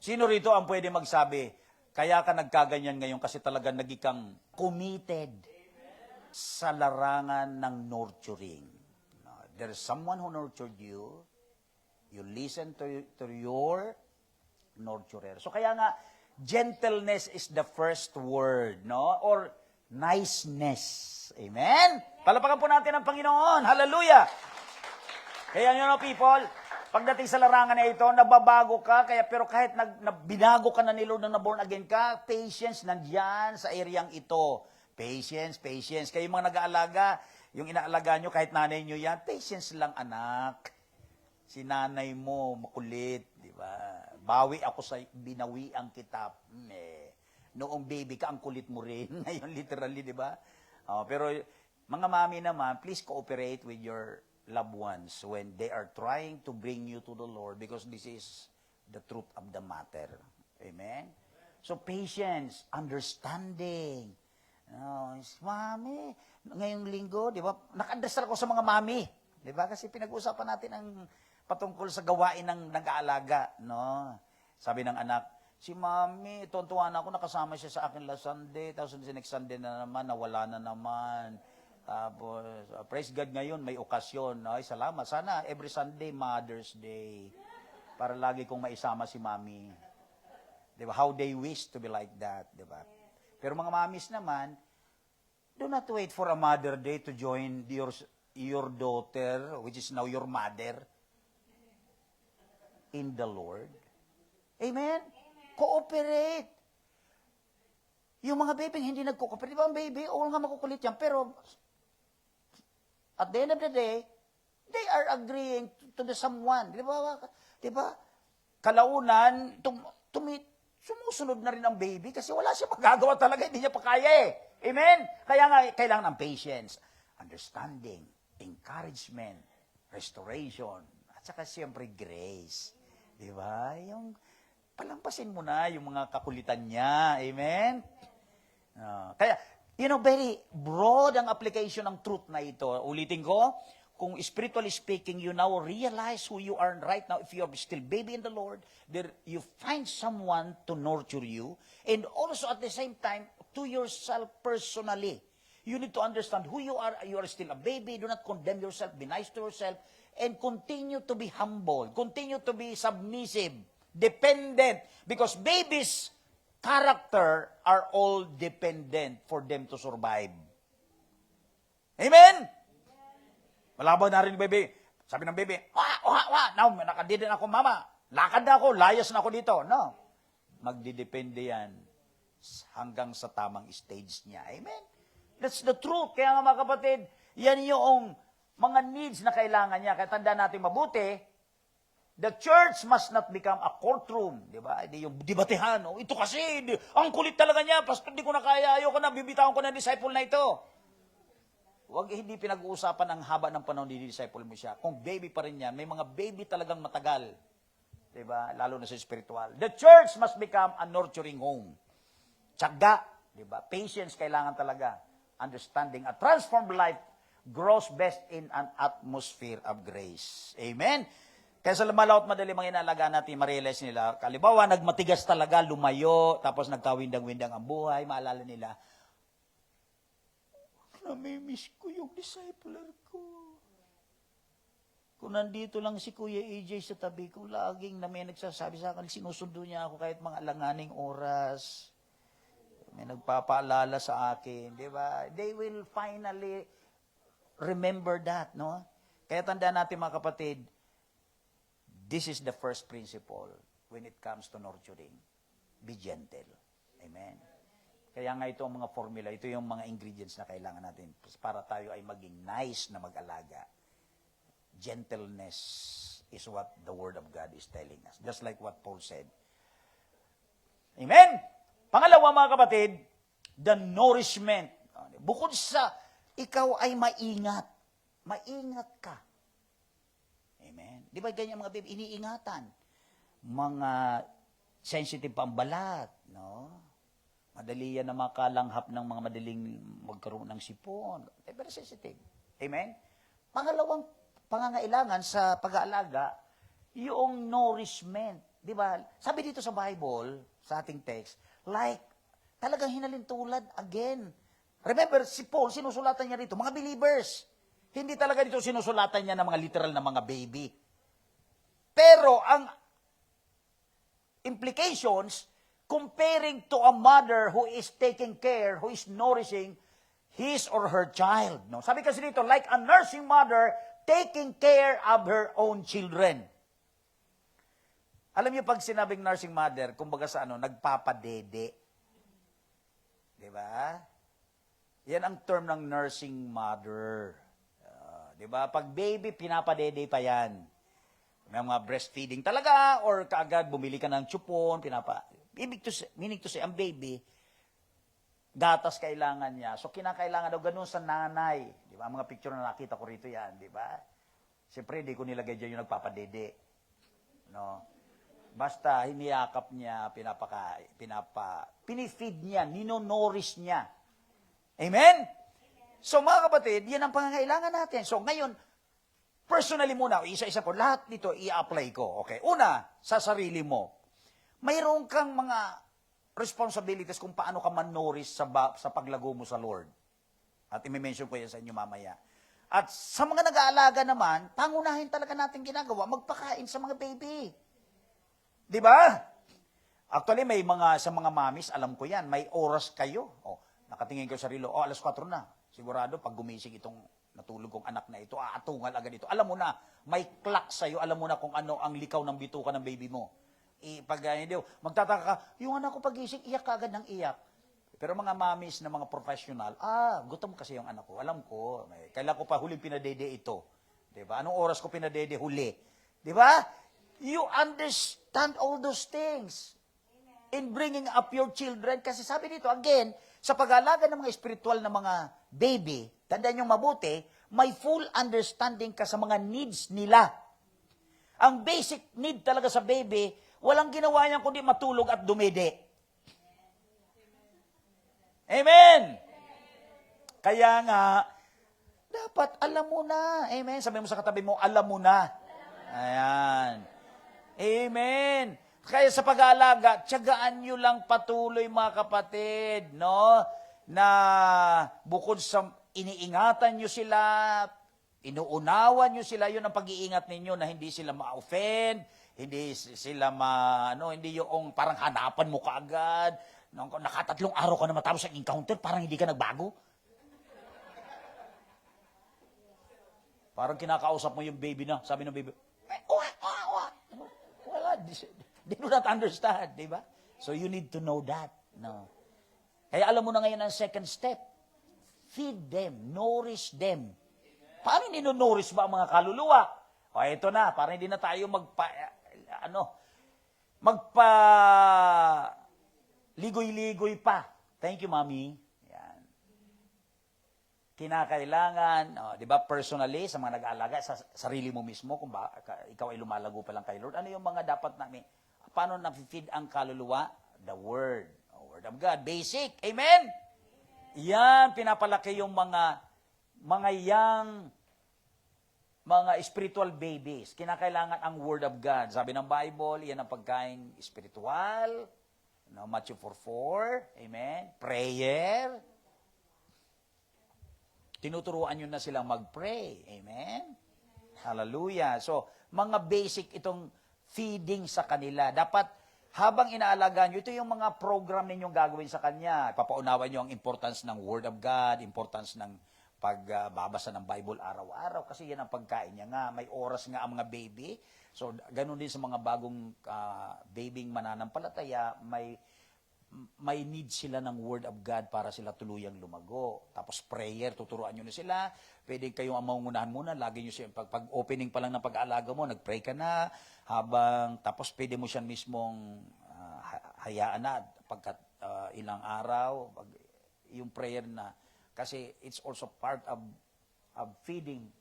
Sino rito ang pwede magsabi, kaya ka nagkaganyan ngayon kasi talaga naging committed sa larangan ng nurturing. There is someone who nurtured you. You listen to your nurturer. So kaya nga, gentleness is the first word, no? Or niceness. Amen? Palapakan po natin ang Panginoon. Hallelujah! Kaya nyo, people, pagdating sa larangan na ito, nababago ka, pero kahit binago ka na ni Lord na born again ka, patience nandyan sa areang ito. Patience. Kayo mga nag-aalaga, yung inaalaga nyo, kahit nanay nyo yan, patience lang, anak. Si nanay mo, makulit, di ba? Bawi ako sa binawi ang kitap. Noong baby ka, ang kulit mo rin. Ngayon, literally, di ba? Pero, mga mami naman, please cooperate with your loved ones when they are trying to bring you to the Lord because this is the truth of the matter. Amen? So, patience, understanding. Mami, ngayong linggo, di ba, nakadasal ko sa mga mami. Di ba? Kasi pinag-uusapan natin ang patungkol sa gawain ng nag-aalaga. No? Sabi ng anak, si mami, tuntuan ako, nakasama siya sa akin last Sunday, tapos next Sunday na naman, nawala na naman. Tapos, praise God ngayon, may okasyon. Ay, salamat. Sana every Sunday, Mother's Day. Para lagi kong maisama si mami. Di ba? How they wish to be like that. Di ba? Pero mga mamis naman, do not wait for a Mother Day to join your daughter, which is now your mother, in the Lord. Amen? Cooperate. Yung mga baby hindi nagko-cooperate. Di ba ang baby, oo nga makukulit yan, pero at the end of the day, they are agreeing to the someone. Di ba? Di ba? Kalaunan, sumusunod na rin ang baby kasi wala siya magagawa talaga, hindi niya pa kaya eh. Amen? Kaya nga, kailangan ng patience, understanding, encouragement, restoration, at saka siyempre grace. Di ba? Yung palampasin mo na yung mga kakulitan niya. Amen? Kaya, very broad ang application ng truth na ito. Ulitin ko, kung spiritually speaking, you now realize who you are right now. If you are still baby in the Lord, there you find someone to nurture you. And also at the same time, to yourself personally. You need to understand who you are. You are still a baby. Do not condemn yourself. Be nice to yourself. And continue to be humble. Continue to be submissive. Dependent. Because babies' character are all dependent for them to survive. Amen? Malabo na rin, baby. Sabi ng baby, now, nakadidin ako, mama. Lakad na ako, layas na ako dito. No. Magdidepende yan hanggang sa tamang stage niya. Amen? That's the truth. Kaya nga mga kapatid, yan yung mga needs na kailangan niya. Kaya tandaan natin mabuti, the church must not become a courtroom. Di ba? Hindi yung debatehan. Ito kasi, ang kulit talaga niya. Pastor, di ko na kaya. Ayoko na, bibitawan ko na disciple na ito. Huwag hindi pinag-uusapan ang haba ng panahon di-disciple mo siya. Kung baby pa rin yan, may mga baby talagang matagal. Diba? Lalo na sa spiritual. The church must become a nurturing home. Tiyaga. Diba? Patience kailangan talaga. Understanding. A transformed life grows best in an atmosphere of grace. Amen? Kaya sa lumalaot madali mga inalagaan natin, ma-realize nila, kalibawa, nagmatigas talaga, lumayo, tapos nagkawindang-windang ang buhay, maalala nila, namimiss ko yung discipler ko. Kung nandito lang si Kuya AJ sa tabi ko, laging na may nagsasabi sa akin, sinusundo niya ako kahit mga alanganing oras. May nagpapaalala sa akin, di ba? They will finally remember that, no? Kaya tandaan natin mga kapatid, this is the first principle when it comes to nurturing. Be gentle. Amen. Kaya nga ito ang mga formula, ito yung mga ingredients na kailangan natin para tayo ay maging nice na mag-alaga. Gentleness is what the Word of God is telling us. Just like what Paul said. Amen? Pangalawa mga kapatid, the nourishment. Bukod sa ikaw ay maingat. Maingat ka. Amen? Di ba ganyan mga baby, iniingatan. Mga sensitive pa ang balat, no? Madali yan na makalanghap ng mga madaling magkaroon ng sipon. Very sensitive. Amen? Pangalawang pangangailangan sa pag-aalaga, yung nourishment. Di ba? Sabi dito sa Bible, sa ating text, like, talagang hinalintulad again. Remember, si Paul, sinusulatan niya rito, mga believers. Hindi talaga dito sinusulatan niya ng mga literal na mga baby. Pero ang implications, comparing to a mother who is taking care, who is nourishing his or her child. No? Sabi kasi dito, like a nursing mother taking care of her own children. Alam niyo pag sinabing nursing mother, kumbaga sa nagpapadede. Di ba? Yan ang term ng nursing mother. Di ba? Pag baby, pinapadede pa yan. May mga breastfeeding talaga, or kaagad bumili ka ng chupon, meaning to say, ang baby, gatas kailangan niya. So, kinakailangan daw ganun sa nanay. Di ba? Ang mga picture na nakita ko rito yan, di ba? Siyempre, di ko nilagay dyan yung nagpapadede. No? Basta, hiniyakap niya, pinifeed niya, ninonorish niya. Amen? So, mga kapatid, yan ang pangangailangan natin. So, ngayon, personally muna, isa-isa ko, lahat nito i-apply ko. Okay, una, sa sarili mo. Mayroon kang mga responsibilities kung paano ka man-nourish sa paglago mo sa Lord. At i-mention ko yan sa inyo mamaya. At sa mga nag-aalaga naman, pangunahin talaga natin ginagawa, magpakain sa mga baby. Di ba? Actually, sa mga mamis, alam ko yan, may oras kayo. Nakatingin ko sa relo, alas 4 na. Sigurado, pag gumising itong natulog kong anak na ito, aatungal agad ito. Alam mo na, may clock sa'yo, alam mo na kung ano ang likaw ng bituka ng baby mo. Magtataka ka, yung anak ko pagising, iyak ka agad ng iyak. Pero mga mamis na mga professional, gutom kasi yung anak ko. Alam ko, kailan ko pa huling pinadede ito. Diba? Anong oras ko pinadede huli? Diba? You understand all those things in bringing up your children. Kasi sabi dito, again, sa pag-aalaga ng mga spiritual na mga baby, tandaan nyo mabuti, may full understanding ka sa mga needs nila. Ang basic need talaga sa baby, walang ginawa niyan kundi matulog at dumede. Amen! Kaya nga, dapat alam mo na. Amen? Sabi mo sa katabi mo, alam mo na. Ayan. Amen! Kaya sa pag-aalaga, tiyagaan nyo lang patuloy mga kapatid, no? Na bukod sa iniingatan nyo sila, inuunawan nyo sila, yun ang pag-iingat ninyo na hindi sila ma-offend, hindi sila hindi yung parang hanapan mo kaagad, nakatatlong araw ka na matapos ang encounter, parang hindi ka nagbago. Parang kinakausap mo yung baby na, sabi ng baby, wala, they do not understand, di ba? So you need to know that. No. Kaya alam mo na ngayon ang second step. Feed them, nourish them. Paano nino-nourish ba ang mga kaluluwa? Ito na, para hindi na tayo ligoy-ligoy pa. Thank you, Mami. Yan. Kinakailangan, di ba, personally, sa mga nag-aalaga, sa sarili mo mismo, kung ikaw ay lumalago pa lang kay Lord, ano yung mga dapat namin, paano na-feed ang kaluluwa? The Word. Word of God. Basic. Amen? Yan, pinapalaki yung mga mga young, mga spiritual babies, kinakailangan ang Word of God. Sabi ng Bible, yan ang pagkain spiritual. No, Matthew 4:4, amen. Prayer. Tinuturuan nyo na silang mag-pray, amen. Hallelujah. So, mga basic itong feeding sa kanila. Dapat, habang inaalagaan nyo, ito yung mga program ninyong gagawin sa kanya. Papaunawan nyo ang importance ng Word of God, importance ng pagbabasa ng Bible araw-araw. Kasi yan ang pagkain niya nga. May oras nga ang mga baby. So, ganun din sa mga bagong babying mananampalataya, may need sila ng Word of God para sila tuluyang lumago. Tapos prayer, tuturuan nyo na sila. Pwede kayong maungunahan muna. Lagi nyo siya, pag opening pa lang ng pag-aalaga mo, nag-pray ka na. Tapos pwede mo siya mismong hayaan na pagkat ilang araw. Yung prayer na. Kasi it's also part of feeding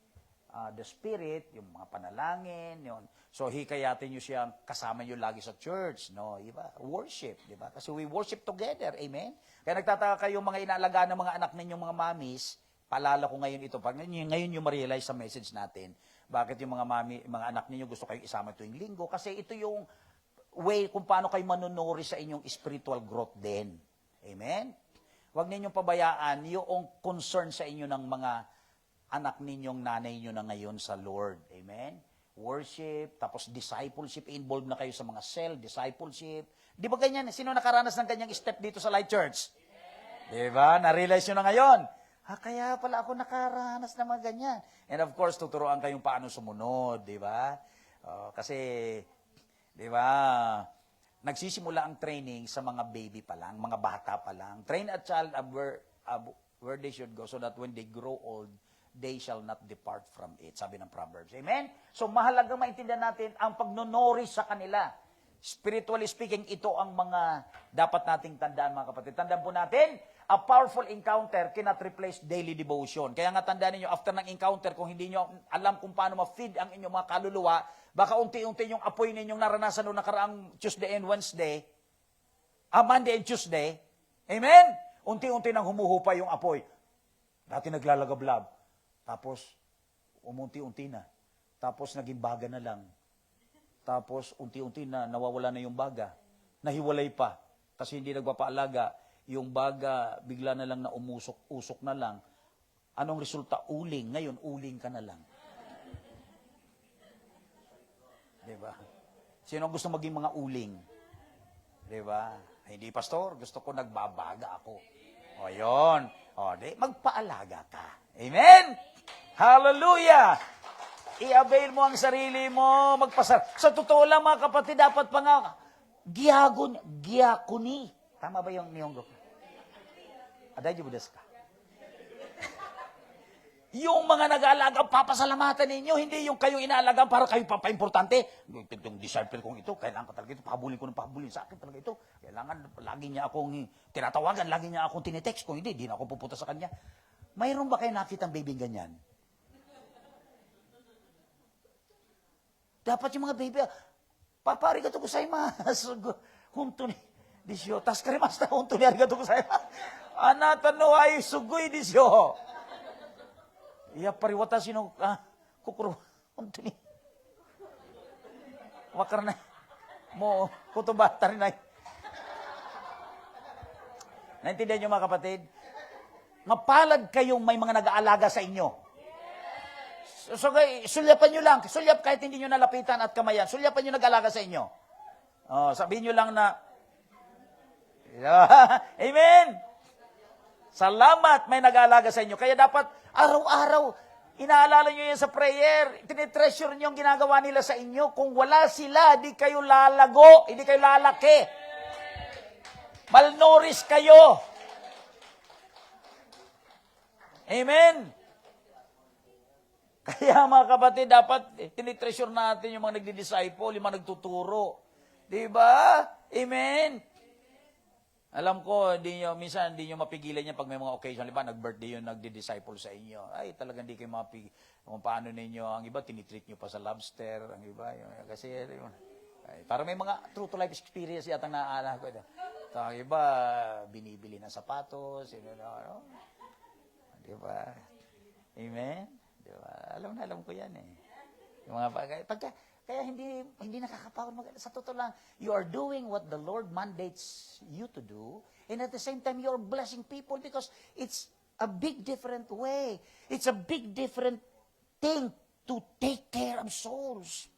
the Spirit, yung mga panalangin, yun. So, hikayatin nyo siya, kasama nyo lagi sa church, no? Diba? Worship, diba? Kasi we worship together, amen? Kaya nagtataka kayo mga inaalagaan ng mga anak ninyong mga mamis, paalala ko ngayon ito, pag ngayon nyo ma-realize sa message natin, bakit yung mga anak ninyo gusto kayong isama tuwing linggo, kasi ito yung way kung paano kayo manunuri sa inyong spiritual growth din. Amen? Huwag ninyong pabayaan yung concern sa inyo ng mga anak ninyong nanay nyo na ngayon sa Lord. Amen? Worship, tapos discipleship, involved na kayo sa mga cell, discipleship. Di ba ganyan? Sino nakaranas ng ganyang step dito sa Light Church? Di ba? Na-realize nyo na ngayon. Kaya pala ako nakaranas ng mga ganyan. And of course, tuturuan kayong paano sumunod, di ba? Kasi, di ba, nagsisimula ang training sa mga baby pa lang, mga bata pa lang. Train a child where they should go so that when they grow old, they shall not depart from it. Sabi ng Proverbs. Amen? So, mahalagang maintindihan natin ang pagnonori sa kanila. Spiritually speaking, ito ang mga dapat nating tandaan, mga kapatid. Tandaan po natin, a powerful encounter cannot replace daily devotion. Kaya nga tandaan niyo after ng encounter, kung hindi niyo alam kung paano ma-feed ang inyong mga kaluluwa, baka unti-unti yung apoy ninyong naranasan noong nakaraang Tuesday and Wednesday, Monday and Tuesday, amen? Unti-unti nang humuhupa yung apoy. Dati naglalagablab. Tapos, umunti-unti na. Tapos, naging baga na lang. Tapos, unti-unti na, nawawala na yung baga. Nahiwalay pa. Kasi hindi nagpapaalaga. Yung baga, bigla na lang na umusok na lang. Anong resulta? Uling. Ngayon, uling ka na lang. Diba? Sino gusto maging mga uling? Diba? Hindi, pastor. Gusto ko nagbabaga ako. O, yun. O, magpaalaga ka. Amen? Hallelujah! I-avail mo ang sarili mo, magpasar. Sa totoo lang, mga kapatid, dapat pa nga, gyakuni. Tama ba yung nihongo? Adayo budas ka. Yung mga nag-aalaga, papasalamatan ninyo, hindi yung kayong inaalaga para kayo papaimportante. Itong disciple kong ito, kailangan ko talaga ito, pahabulin ko ng pahabulin sa akin talaga ito. Kailangan, lagi niya akong tinatawagan, lagi niya akong tinitext. Kung hindi, di na ako pupunta sa kanya. Mayroon ba kayo nakitang baby ganyan? Dapat yung mga baby, Papa, arigato gozaimasu. Hunto ni, disyo. Tas karimasta, hunto ni arigato gozaimasu. Anata no ay sugoi disyo. Iya pariwatashi no, kokoro, hunto ni. Wakar na, mo, kutuba, tarinay. Naintindihan nyo mga kapatid? Mapalad kayong may mga nag-aalaga sa inyo. So, sulyapan nyo lang. Sulyap kahit hindi nyo nalapitan at kamayan. Sulyapan nyo nag-alaga sa inyo. Sabihin nyo lang na, Amen! Salamat may nag-aalaga sa inyo. Kaya dapat araw-araw, inaalala nyo yan sa prayer. Tinitreasure nyo yung ginagawa nila sa inyo. Kung wala sila, di kayo lalago, hindi kayo lalaki. Malnourished kayo. Amen? Kaya mga kapatid, dapat tinitreasure natin yung mga nagdi-disciple, yung mga nagtuturo. Diba? Amen? Alam ko, minsan hindi nyo mapigilan yan pag may mga occasion. Diba, nag-birthday yung nagdi-disciple sa inyo. Ay, talagang hindi kayo kung paano ninyo. Ang iba, tinitreat nyo pa sa lobster. Ang iba, kasi, para may mga true to life experience yata naaalala ko. Ang iba, binibili ng sapatos. Diba? Amen? Di ba? Alam ko yan eh. Yung mga kaya hindi nakakapagod sa totoo lang, you are doing what the Lord mandates you to do, and at the same time you're blessing people because it's a big different way. It's a big different thing to take care of souls.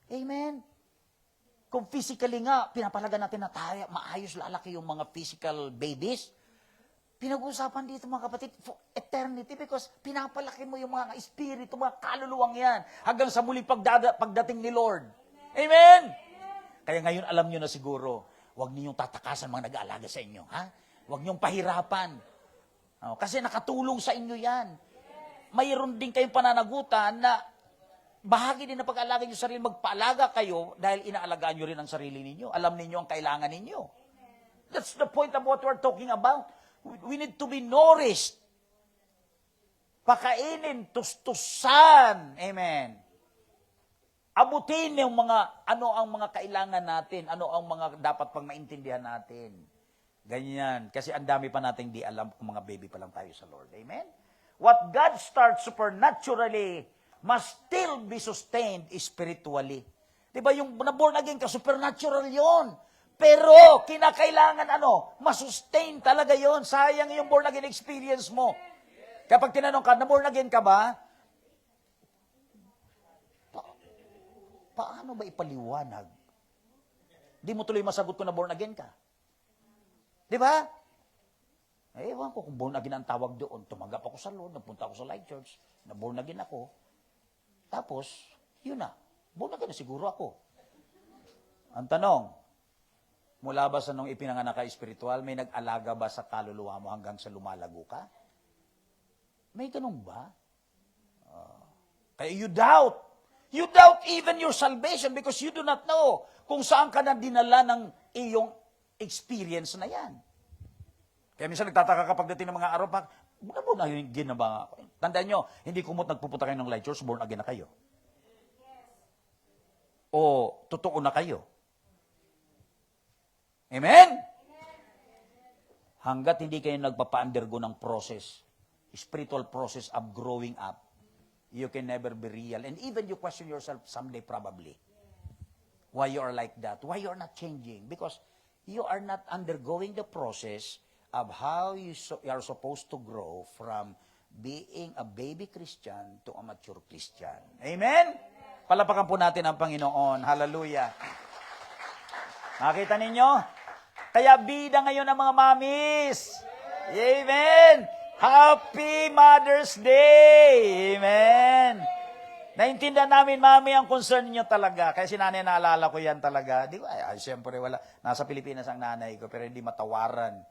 Amen. Kung physically nga, pinapalaga natin na tayo, maayos lalaki yung mga physical babies, pinag-uusapan dito mga kapatid, for eternity because pinapalaki mo yung mga espiritu, mga kaluluwang yan hanggang sa muling pagdating ni Lord. Amen? Kaya ngayon alam nyo na siguro, huwag ninyong tatakasan mga nag-aalaga sa inyo. Ha? Huwag niyong pahirapan. Kasi nakatulong sa inyo yan. Mayroon din kayong pananagutan na bahagi din na pag-alaga nyo sarili, magpaalaga kayo dahil inaalagaan nyo rin ang sarili ninyo. Alam ninyo ang kailangan ninyo. That's the point of what we're talking about. We need to be nourished. Pakainin, tustusan. Amen. Abutin yung ano ang mga kailangan natin, ano ang mga dapat pang maintindihan natin. Ganyan. Kasi ang dami pa nating di alam kung mga baby pa lang tayo sa Lord. Amen? What God starts supernaturally must still be sustained spiritually. Diba yung na-born again ka, supernatural yon. Pero, kinakailangan masustain talaga yon. Sayang yung born again experience mo. Kapag tinanong ka, na-born again ka ba? Paano ba ipaliwanag? Di mo tuloy masagot kung na-born again ka. Di ba? Ewan ko kung born again ang tawag doon. Tumanggap ako sa Lord, napunta ako sa Life Church, na-born again ako. Tapos, yun na. Born again na siguro ako. Ang tanong, mula ba sa nung ipinanganak ka espiritual, may nag-alaga ba sa kaluluwa mo hanggang sa lumalago ka? May ganun ba? Kaya you doubt. You doubt even your salvation because you do not know kung saan ka na dinala ng iyong experience na yan. Kaya minsan nagtataka kapag dating ng mga araw, born again na ba? Tandaan nyo, hindi kumot nagpupunta kayo ng Light Church, born again na kayo. O totoo na kayo. Amen? Hanggat hindi kayo nagpapa-undergo ng process, spiritual process of growing up, you can never be real. And even you question yourself someday probably. Why you are like that? Why you are not changing? Because you are not undergoing the process of how you are supposed to grow from being a baby Christian to a mature Christian. Amen? Palapakan po natin ang Panginoon. Hallelujah. Nakita ninyo? Kaya bida ngayon ang mga mamis. Amen. Happy Mother's Day. Amen. Naintindihan namin, mami, ang concern niyo talaga. Kaya si nanay, naalala ko yan talaga. Di ko, siyempre wala. Nasa Pilipinas ang nanay ko, pero hindi matawaran.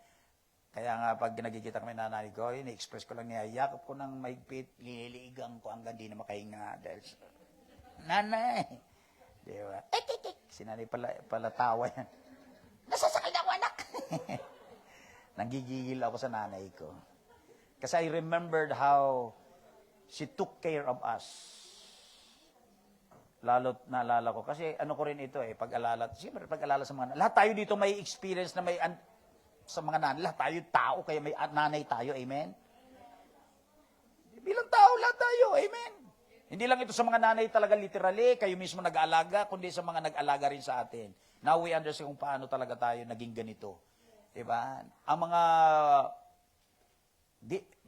Kaya nga, pag nagkikita kami nanay ko, ini-express ko lang niya, yakap ko ng maigpit, liniligang ko hanggang di na makahinga. Dahil, nanay. Di ba? Si nanay pala tawa yan. Nasasakal na ako, anak. Nanggigigil ako sa nanay ko. Kasi I remembered how she took care of us. Lalo't naalala ko. Kasi ano ko rin ito pag-alala. Siyempre, pag-alala sa mga nanay. Lahat tayo dito may experience na may sa mga nanay. Lahat tayo tao, kaya may nanay tayo. Amen? Bilang tao, lahat tayo. Amen? Hindi lang ito sa mga nanay talaga literally, kayo mismo nag-aalaga, kundi sa mga nag-aalaga rin sa atin. Now we understand kung paano talaga tayo naging ganito. Diba? Ang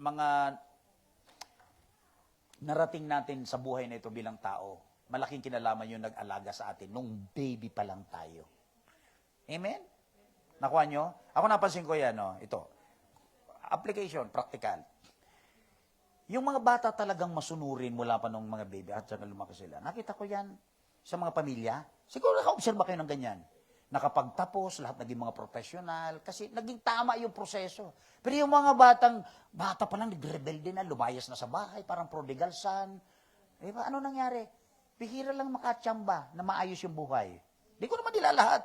mga narating natin sa buhay na ito bilang tao, malaking kinalaman yung nag-alaga sa atin nung baby pa lang tayo. Amen? Nakuha nyo? Ako napansin ko yan, ito. Application, practical. Yung mga bata talagang masunurin mula pa nung mga baby at saka lumaki sila. Nakita ko yan sa mga pamilya. Siguro naka-observe kayo ng ganyan. Nakapagtapos, lahat naging mga professional, kasi naging tama yung proseso. Pero yung mga bata pa lang, nagrebelde na, lumayas na sa bahay, parang prodigal son. Diba? Ano nangyari? Bihira lang makatsamba na maayos yung buhay. Di ko naman nila lahat.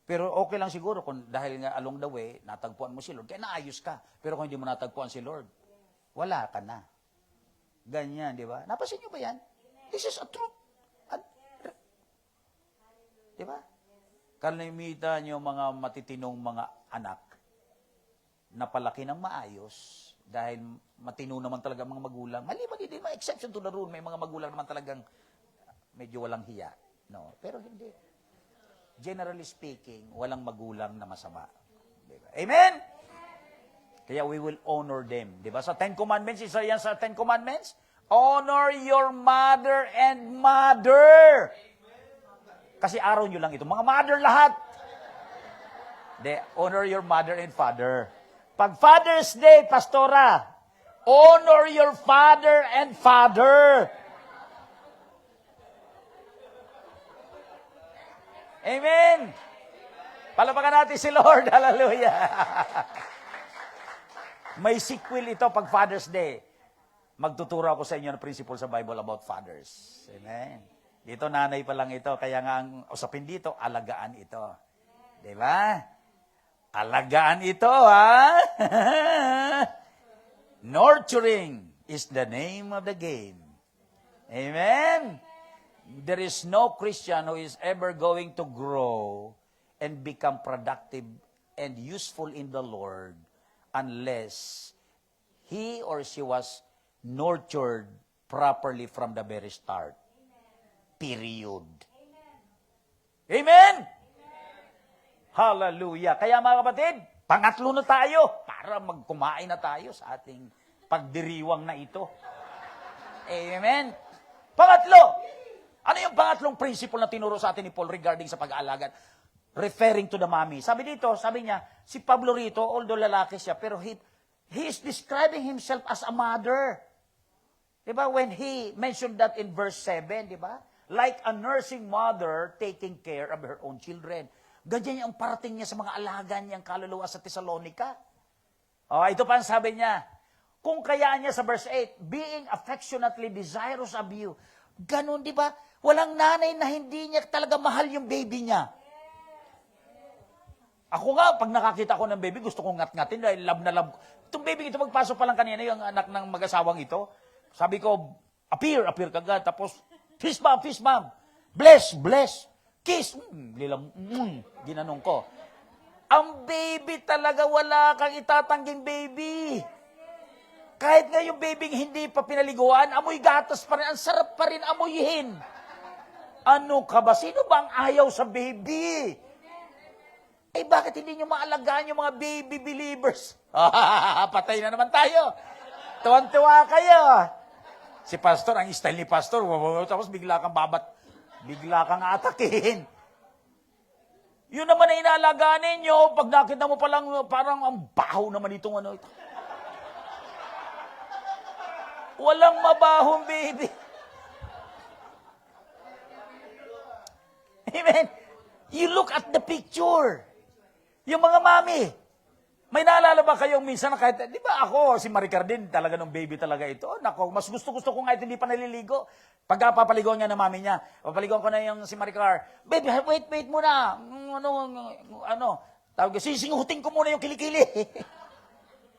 Pero okay lang siguro kung dahil nga along the way, natagpuan mo si Lord, kaya naayos ka. Pero kung hindi mo natagpuan si Lord, wala ka na. Ganyan, di ba? Napasin nyo ba yan? This is a truth. Di ba? Kalimitan yung mga matitinong mga anak na palaki ng maayos, Dahil matino naman talaga ang mga magulang. Maliban din, may exception to the rule. May mga magulang naman talagang medyo walang hiya. No? Pero hindi. Generally speaking, walang magulang na masama. Diba? Amen? Kaya we will honor them. Diba? Sa Ten Commandments, isa yan sa Ten Commandments. Honor your mother and mother. Kasi araw nyo lang ito. Mga mother lahat. Honor your mother and father. Pag Father's Day, Pastora, honor your father and father. Amen. Palapakan natin si Lord. Hallelujah. May sequel ito pag Father's Day. Magtuturo ako sa inyo ng principle sa Bible about fathers. Amen. Dito nanay pa lang ito. Kaya nga ang usapin dito, alagaan ito. Diba? Alagaan ito, ha? Nurturing is the name of the game. Amen? There is no Christian who is ever going to grow and become productive and useful in the Lord unless he or she was nurtured properly from the very start. Period. Amen? Hallelujah. Kaya mga kapatid, pangatlo na tayo para magkumain na tayo sa ating pagdiriwang na ito. Amen. Pangatlo. Ano yung pangatlong principle na tinuro sa atin ni Paul regarding sa pag-aalaga? Referring to the mommy. Sabi dito, sabi niya, si Pablo rito, although lalaki siya, pero he is describing himself as a mother. Diba? When he mentioned that in verse 7, diba? Like a nursing mother taking care of her own children. Ganyan yung parating niya sa mga alaga niyang kaluluwa sa Thessalonica. Ito pa ang sabi niya. Kung kayaan niya sa verse 8, being affectionately desirous of you. Ganon, di ba? Walang nanay na hindi niya talaga mahal yung baby niya. Ako nga, pag nakakita ko ng baby, gusto kong ngat-ngatin dahil love na love. Itong baby ito, magpasok pa lang kanina, yung anak ng mag-asawang ito. Sabi ko, appear kagad. Tapos, fist bump. Bless. Kiss. Ginanong ko. Ang baby talaga, wala kang itatangging baby. Kahit nga yung baby hindi pa pinaliguan, amoy gatas pa rin, ang sarap pa rin amoyhin. Ano ka ba? Sino ba ang ayaw sa baby? Bakit hindi nyo maalagaan yung mga baby believers? Patay na naman tayo. Tuwan-tuwa kayo. Si pastor, ang style ni pastor, tapos bigla kang atakihin. Yun naman na inaalagaan ninyo, pag nakita mo palang parang ang baho naman itong ano ito. Walang mabahong baby. Amen. You look at the picture. Yung mga mami, may naalala ba kayong minsan na kahit, di ba ako, si Maricar din, talaga nung baby talaga ito. Nako, mas gusto ko nga ito, hindi pa naliligo. Pag papaligoan niya ng mami niya, papaligoan ko na yung si Maricar, baby, wait muna. Tawag ko, sisingutin ko muna yung kilikili.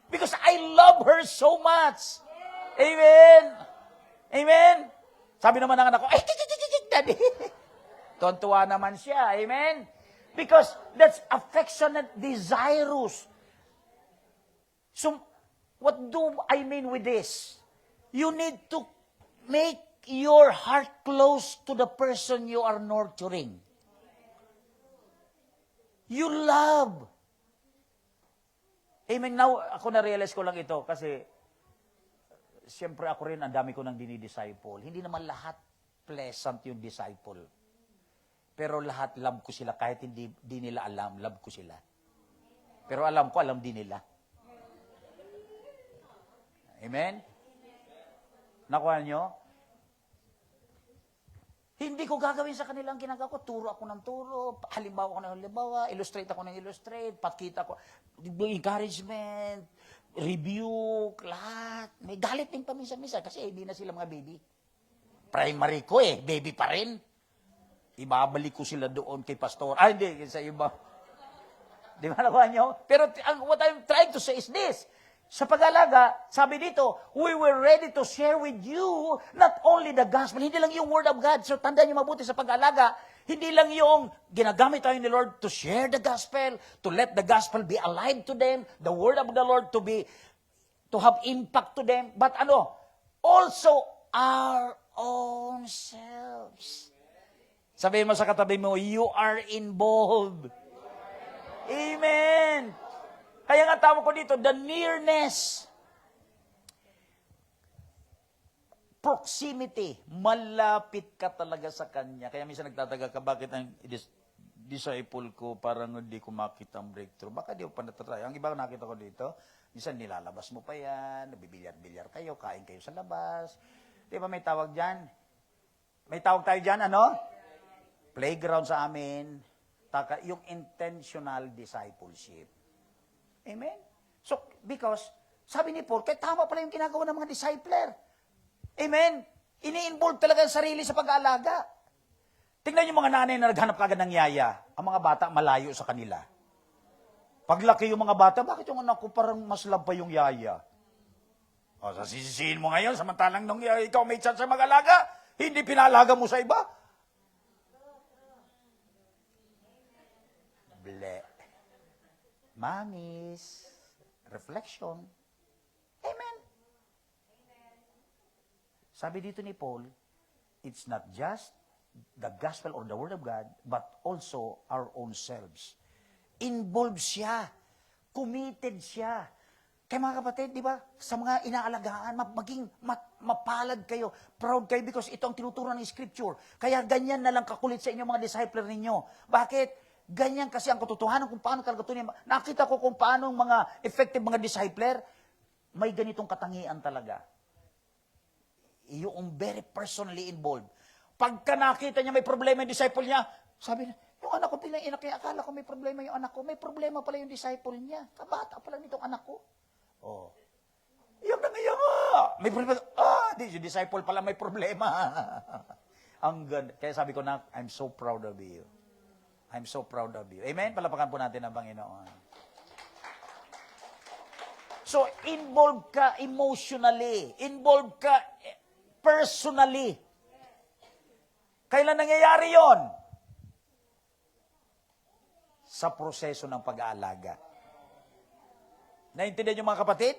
Because I love her so much. Amen? Sabi naman ng anak ko, daddy. Tuwan-tuwa naman siya. Amen? Because that's affectionate, desirous. So, what do I mean with this? You need to make your heart close to the person you are nurturing. You love. Amen. Now, ako na-realize ko lang ito kasi siyempre ako rin, ang dami ko nang dinidisciple. Hindi naman lahat pleasant yung disciple. Pero lahat love ko sila kahit hindi nila alam, love ko sila. Pero alam din nila. Amen? Nakuha nyo? Hindi ko gagawin sa kanila ang ginagawa ko. Turo ako ng turo, halimbawa ako ng halimbawa, illustrate ako ng illustrate, pakita ko, encouragement, rebuke, lahat. May galit din pa minsan-minsan kasi hindi na sila mga baby. Primary ko baby pa rin. Ibabalik ko sila doon kay pastor. Hindi, sa iba. Di ba nakuha nyo? Pero what I'm trying to say is this. Sa pag-alaga, sabi dito, we were ready to share with you not only the gospel, hindi lang yung word of God. So tandaan nyo mabuti sa pag-alaga, hindi lang yung ginagamit tayo ni Lord to share the gospel, to let the gospel be alive to them, the word of the Lord to be to have impact to them, but also our own selves. Sabihin mo sa katabi mo, you are involved. Amen. Kaya nga tawag ko dito, the nearness. Proximity. Malapit ka talaga sa Kanya. Kaya minsan nagtataga ka, bakit ang disciple ko parang hindi ko makita ang breakthrough? Baka di ko pa natatry. Ang iba nakita ko dito, minsan nilalabas mo pa yan, nabibilyar-bilyar kayo, kain kayo sa labas. Di ba may tawag dyan? May tawag tayo dyan, Playground sa amin. Yung intentional discipleship. Amen? So, because, sabi ni Paul, kaya tama pala yung ginagawa ng mga discipler. Amen? Ini-involve talaga ang sarili sa pag-aalaga. Tingnan yung mga nanay na naghanap kagad ng yaya. Ang mga bata malayo sa kanila. Paglaki yung mga bata, bakit yung anak ko parang mas pa yung yaya? O, sasisisihin mo ngayon, samantalang nung ikaw may chance sa mag-alaga, hindi pinalaga mo sa iba. Ble. Mamis. Reflection. Amen. Sabi dito ni Paul, it's not just the gospel or the word of God, but also our own selves. Involved siya. Committed siya. Kaya mga kapatid, di ba, sa mga inaalagaan, maging mapalad kayo, proud kayo because ito ang tinuturo ng Scripture. Kaya ganyan na lang kakulit sa inyo mga discipler ninyo. Bakit? Ganyan kasi ang katotohanan kung paano talaga ito. Nakita ko kung paano mga effective mga discipler, may ganitong katangian talaga. Yung very personally involved. Pagka nakita niya may problema yung disciple niya, sabi niya, yung anak ko pinainak niya, akala ko may problema yung anak ko, may problema pala yung disciple niya. Kabata pala nitong anak ko. Oh. Yung nangyayang may problema. Yung disciple pala may problema. Ang ganda. Kaya sabi ko na, I'm so proud of you. I'm so proud of you. Amen? Palapakan po natin ang Panginoon. So, involved ka emotionally. Involved ka personally. Kailan nangyayari yon? Sa proseso ng pag-aalaga. Naintindihan niyo mga kapatid?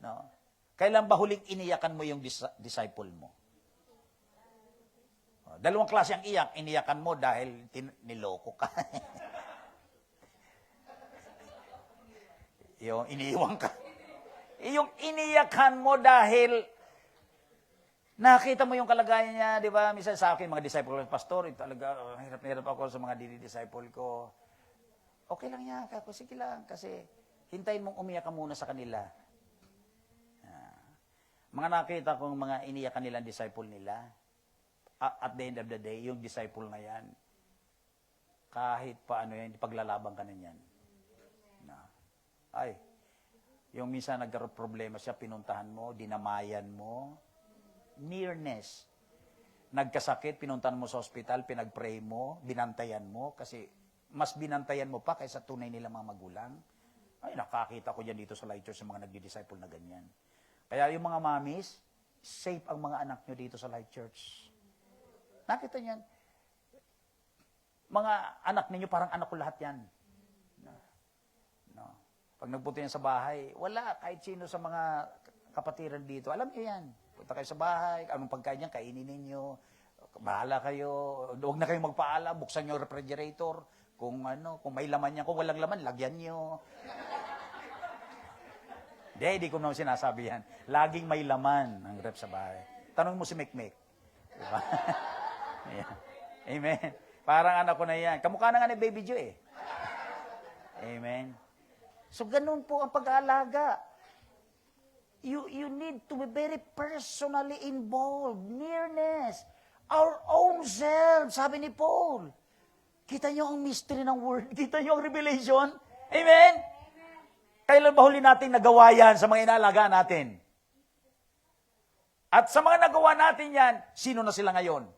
No. Kailan ba huling iniyakan mo yung disciple mo? Dalawang klase ang iyak. Iniyakan mo dahil niloko ka. Yung iniiwan ka. Yung iniyakan mo dahil nakita mo yung kalagayan niya, di ba? Minsan sa akin, mga disciple, pastor, talaga, hirap na hirap ako sa mga disciple ko. Okay lang yan, kako, sige lang, kasi hintayin mong umiyak ka muna sa kanila. Mga nakita kong mga iniyakan nilang disciple nila, at the end of the day, yung disciple na yan, kahit paano yan, paglalaban ka na yan. Ay, yung minsan nagkaroon problema siya, pinuntahan mo, dinamayan mo, nearness. Nagkasakit, pinuntahan mo sa ospital, pinagpray mo, binantayan mo, kasi mas binantayan mo pa kaysa tunay nila mga magulang. Ay, nakakita ko yan dito sa Light Church, sa mga nagdi-disciple na ganyan. Kaya yung mga mamis, safe ang mga anak nyo dito sa Light Church. Nakita niyan. Mga anak ninyo, parang anak ko lahat yan. No. Pag nagpunta yan sa bahay, wala, kahit sino sa mga kapatiran dito, alam niyo yan. Punta kayo sa bahay, anong pagkain niya, kainin ninyo, bahala kayo, huwag na kayong magpaalam, buksan niyo yung refrigerator, kung may laman niya, kung walang laman, lagyan niyo. Hindi ko naman sinasabi yan. Laging may laman ang rep sa bahay. Tanong mo si Mekmek. Diba? Amen. Parang anak ko na yan. Kamukha na nga ni Baby Joe eh. Amen. So, ganun po ang pag-aalaga. You need to be very personally involved. Nearness. Our own self, sabi ni Paul. Kita niyo ang mystery ng word. Kita niyo ang revelation. Amen? Kailan ba huli natin nagawa yan sa mga inaalagaan natin? At sa mga nagawa natin yan, sino na sila ngayon?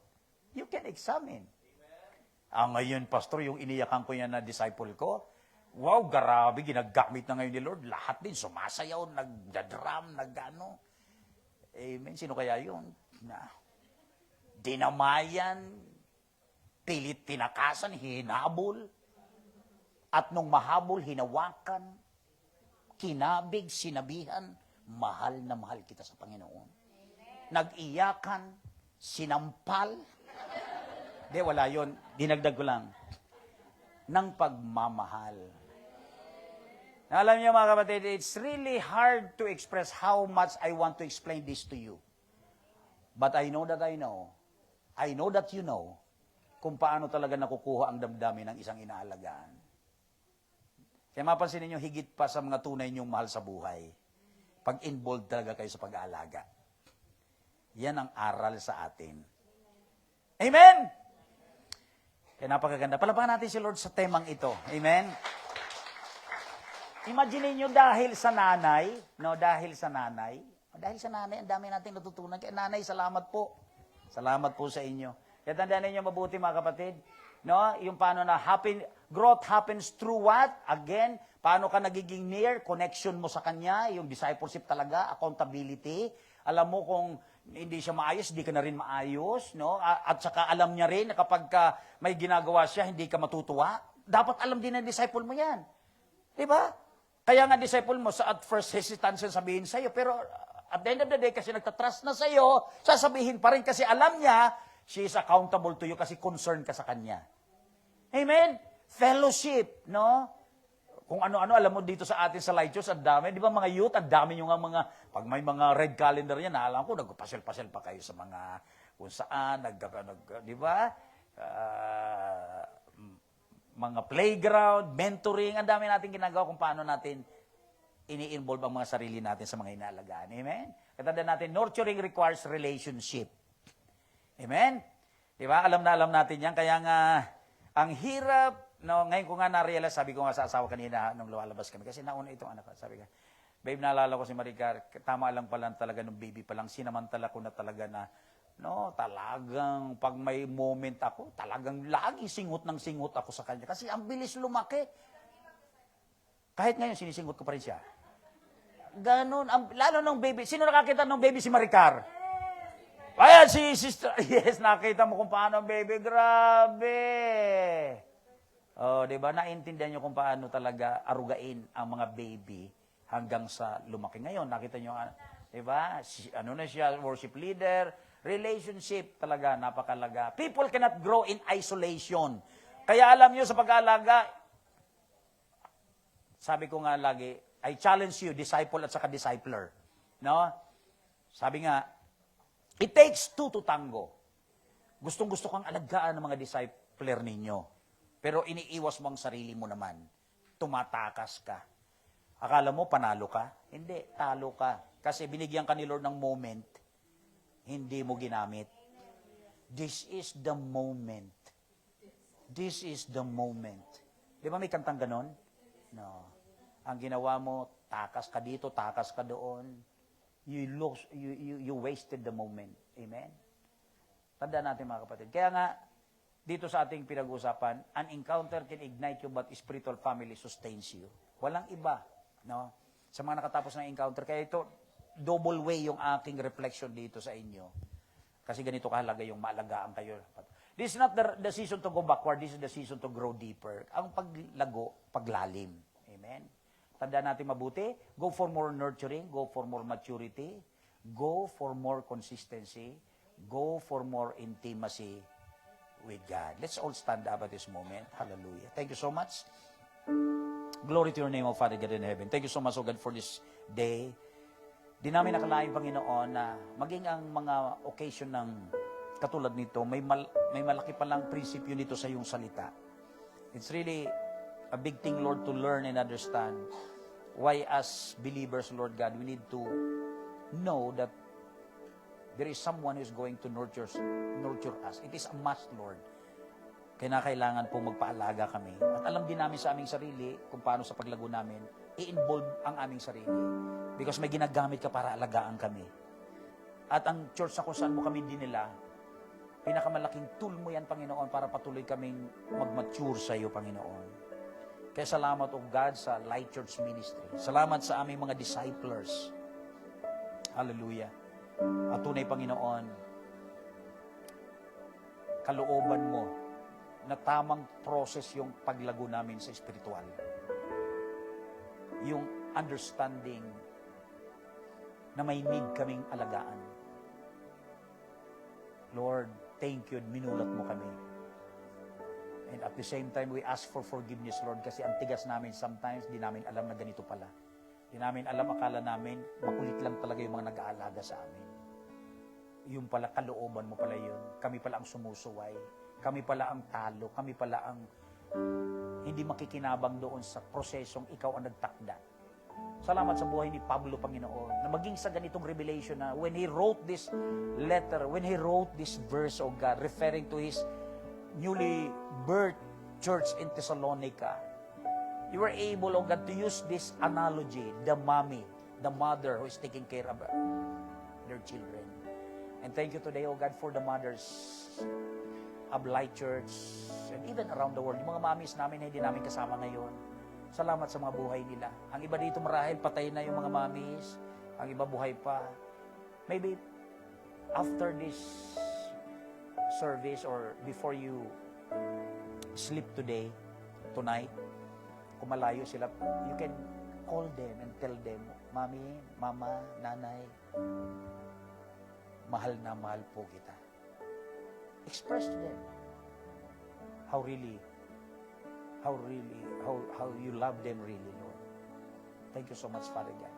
You can examine. Ngayon, pastor, yung iniyakan ko yan na disciple ko, wow, grabe, ginagamit na ngayon ni Lord. Lahat din, sumasayaw, nagdadrum, nagano. Amen. Sino kaya yun? Dinamayan, pilit tinakasan, hinabol. At nung mahabol, hinawakan, kinabig, sinabihan, mahal na mahal kita sa Panginoon. Nag-iyakan, sinampal. Di, wala yun. Dinagdag ko lang. Ng pagmamahal. Alam niyo mga kapatid, it's really hard to express how much I want to explain this to you. But I know that I know that you know, kung paano talaga nakukuha ang damdamin ng isang inaalagaan. Kaya mapansin ninyo, higit pa sa mga tunay niyong mahal sa buhay, pag-involved talaga kayo sa pag-aalaga. Yan ang aral sa atin. Amen? Kaya napakaganda. Palapakan natin si Lord sa temang ito. Amen? Imagine niyo dahil sa nanay, ang dami nating natutunan. Kaya nanay, salamat po. Salamat po sa inyo. Kaya tandaan ninyo mabuti mga kapatid, no? Yung paano na growth happens through what? Again, paano ka nagiging near? Connection mo sa Kanya, yung discipleship talaga, accountability. Alam mo kung hindi siya maayos, hindi ka na rin maayos, no? At saka alam niya rin na kapag may ginagawa siya, hindi ka matutuwa. Dapat alam din ng disciple mo yan. Di ba? Kaya nga disciple mo, at first hesitant siya sabihin sa'yo, pero at the end of the day, kasi nagtatrust na sa'yo, sasabihin pa rin kasi alam niya, she is accountable to you kasi concerned ka sa Kanya. Amen? Fellowship, no? Kung ano-ano, alam mo dito sa atin sa Light Church, ang dami. Di ba mga youth, ang dami nyo nga pag may mga red calendar yan, alam ko, nagpasel-pasel pa kayo sa mga, kung saan, di ba? Mga playground, mentoring, ang dami natin ginagawa kung paano natin ini-involve ang mga sarili natin sa mga inaalagaan. Amen? Katandaan natin, nurturing requires relationship. Amen? Di ba? Alam natin yan. Kaya nga, ang hirap, no, ngayon ko nga na-realize, sabi ko nga sa asawa kanina nung lumalabas kami, kasi nauna itong anak ko, sabi ko, babe, naalala ko si Maricar, tama lang pala talaga nung baby pa lang, sinamantala ko na talaga na, no, talagang pag may moment ako, talagang lagi singot ako sa kanya. Kasi ang bilis lumaki. Kahit ngayon, sinisingot ko pa rin siya. Ganon, lalo nung baby, sino nakakita nung baby? Si Maricar. Ayan, si sister, yes, nakita mo kung paano ang baby, grabe. Oh, 'di ba? Naintindihan niyo kung paano talaga arugain ang mga baby hanggang sa lumaki. Ngayon, nakita niyo 'di ba? Ano na siya, worship leader, relationship talaga napakalaga. People cannot grow in isolation. Kaya alam niyo sa pag-aalaga, sabi ko nga lagi, I challenge you, disciple at saka discipler. No? Sabi nga, it takes two to tango. Gustong-gusto kang alagaan ng mga discipler ninyo. Pero iniiwas mo ang sarili mo naman. Tumatakas ka. Akala mo panalo ka? Hindi, talo ka. Kasi binigyan ka ni Lord ng moment, hindi mo ginamit. This is the moment. This is the moment. Di ba may kantang ganon? No. Ang ginawa mo, takas ka dito, takas ka doon. You wasted the moment. Amen? Tandaan natin mga kapatid. Kaya nga, dito sa ating pinag-usapan, an encounter can ignite you but spiritual family sustains you. Walang iba, no? Sa mga nakatapos ng encounter. Kaya ito, double way yung aking reflection dito sa inyo. Kasi ganito kahalaga yung maalagaan kayo. This is not the season to go backward, this is the season to grow deeper. Ang paglago, paglalim. Amen? Tandaan natin mabuti, go for more nurturing, go for more maturity, go for more consistency, go for more intimacy with God. Let's all stand up at this moment. Hallelujah. Thank you so much. Glory to your name, O Father God in heaven. Thank you so much, O God, for this day. Di namin nakalain, Panginoon, na maging ang mga occasion ng katulad nito, may malaki palang prinsipyo nito sa iyong salita. It's really a big thing, Lord, to learn and understand why as believers, Lord God, we need to know that there is someone who is going to nurture us. It is a must, Lord. Kailangan po magpaalaga kami. At alam din namin sa aming sarili kung paano sa paglago namin, i-involve ang aming sarili. Because may ginagamit ka para alagaan kami. At ang church na kung saan mo kami dinila, pinakamalaking tool mo yan, Panginoon, para patuloy kaming mag-mature sa iyo, Panginoon. Kaya salamat, O God, sa Light Church Ministry. Salamat sa aming mga disciplers. Hallelujah. At tunay, Panginoon, kalooban mo na tamang process yung paglago namin sa espiritual. Yung understanding na may need kaming alagaan. Lord, thank you, minulat mo kami. And at the same time, we ask for forgiveness, Lord, kasi ang tigas namin sometimes, di namin alam na ganito pala. Di namin alam, akala namin, makulit lang talaga yung mga nag-aalaga sa amin. Yung pala, kalooban mo pala yun. Kami pala ang sumusuway. Kami pala ang talo. Kami pala ang hindi makikinabang doon sa prosesong ikaw ang nagtakda. Salamat sa buhay ni Pablo, Panginoon, na maging sa ganitong revelation na when he wrote this letter, when he wrote this verse, oh God, referring to his newly birthed church in Thessalonica, you were able, oh God, to use this analogy, the mommy, the mother who is taking care of their children. And thank you today, oh God, for the mothers of Light Church and even around the world. Yung mga mommies namin na hindi namin kasama ngayon, salamat sa mga buhay nila. Ang iba dito marahil patay na yung mga mommies, ang iba buhay pa. Maybe after this service or before you sleep tonight, kung malayo sila, you can call them and tell them, Mami, Mama, Nanay, mahal na mahal po kita. Express to them how you love them really, Lord. Thank you so much, Father God.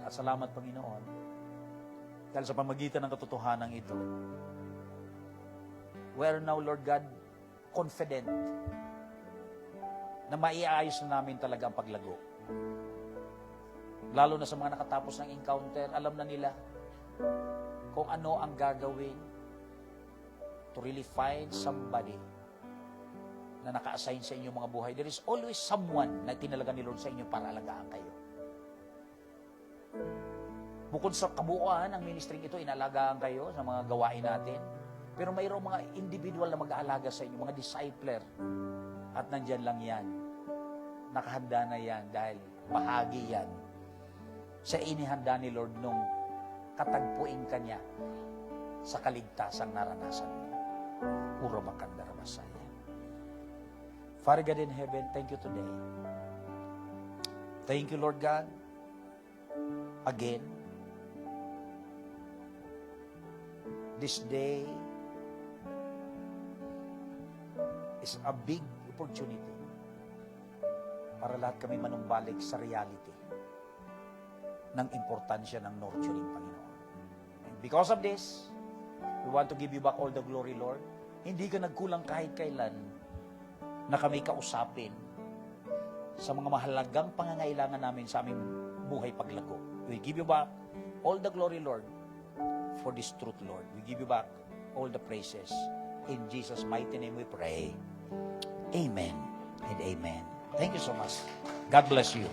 At salamat, Panginoon, dahil sa pamagitan ng katotohanan ito, we are now, Lord God, confident na maiayos na namin talaga ang paglago. Lalo na sa mga nakatapos ng encounter, alam na nila kung ano ang gagawin to really find somebody na naka-assign sa inyong mga buhay. There is always someone na tinalaga ni Lord sa inyo para alagaan kayo. Bukod sa kabuuan ng ministry ito, inalagaan kayo sa mga gawain natin. Pero mayroong mga individual na mag-aalaga sa inyo, mga discipler. At nandyan lang yan. Nakahanda na yan dahil bahagi yan sa inihanda ni Lord nung katagpuin ka niya sa kaligtasang naranasan mo. Urabakandarabasaya. Father God in heaven, thank you today. Thank you, Lord God. Again, this day is a big opportunity para lahat kami manumbalik sa reality ng importansya ng nurturing, Panginoon. And because of this, we want to give you back all the glory, Lord. Hindi ka nagkulang kahit kailan na kami kausapin sa mga mahalagang pangangailangan namin sa aming buhay paglago. We give you back all the glory, Lord, for this truth, Lord. We give you back all the praises. In Jesus' mighty name we pray. Amen and amen. Thank you so much. God bless you.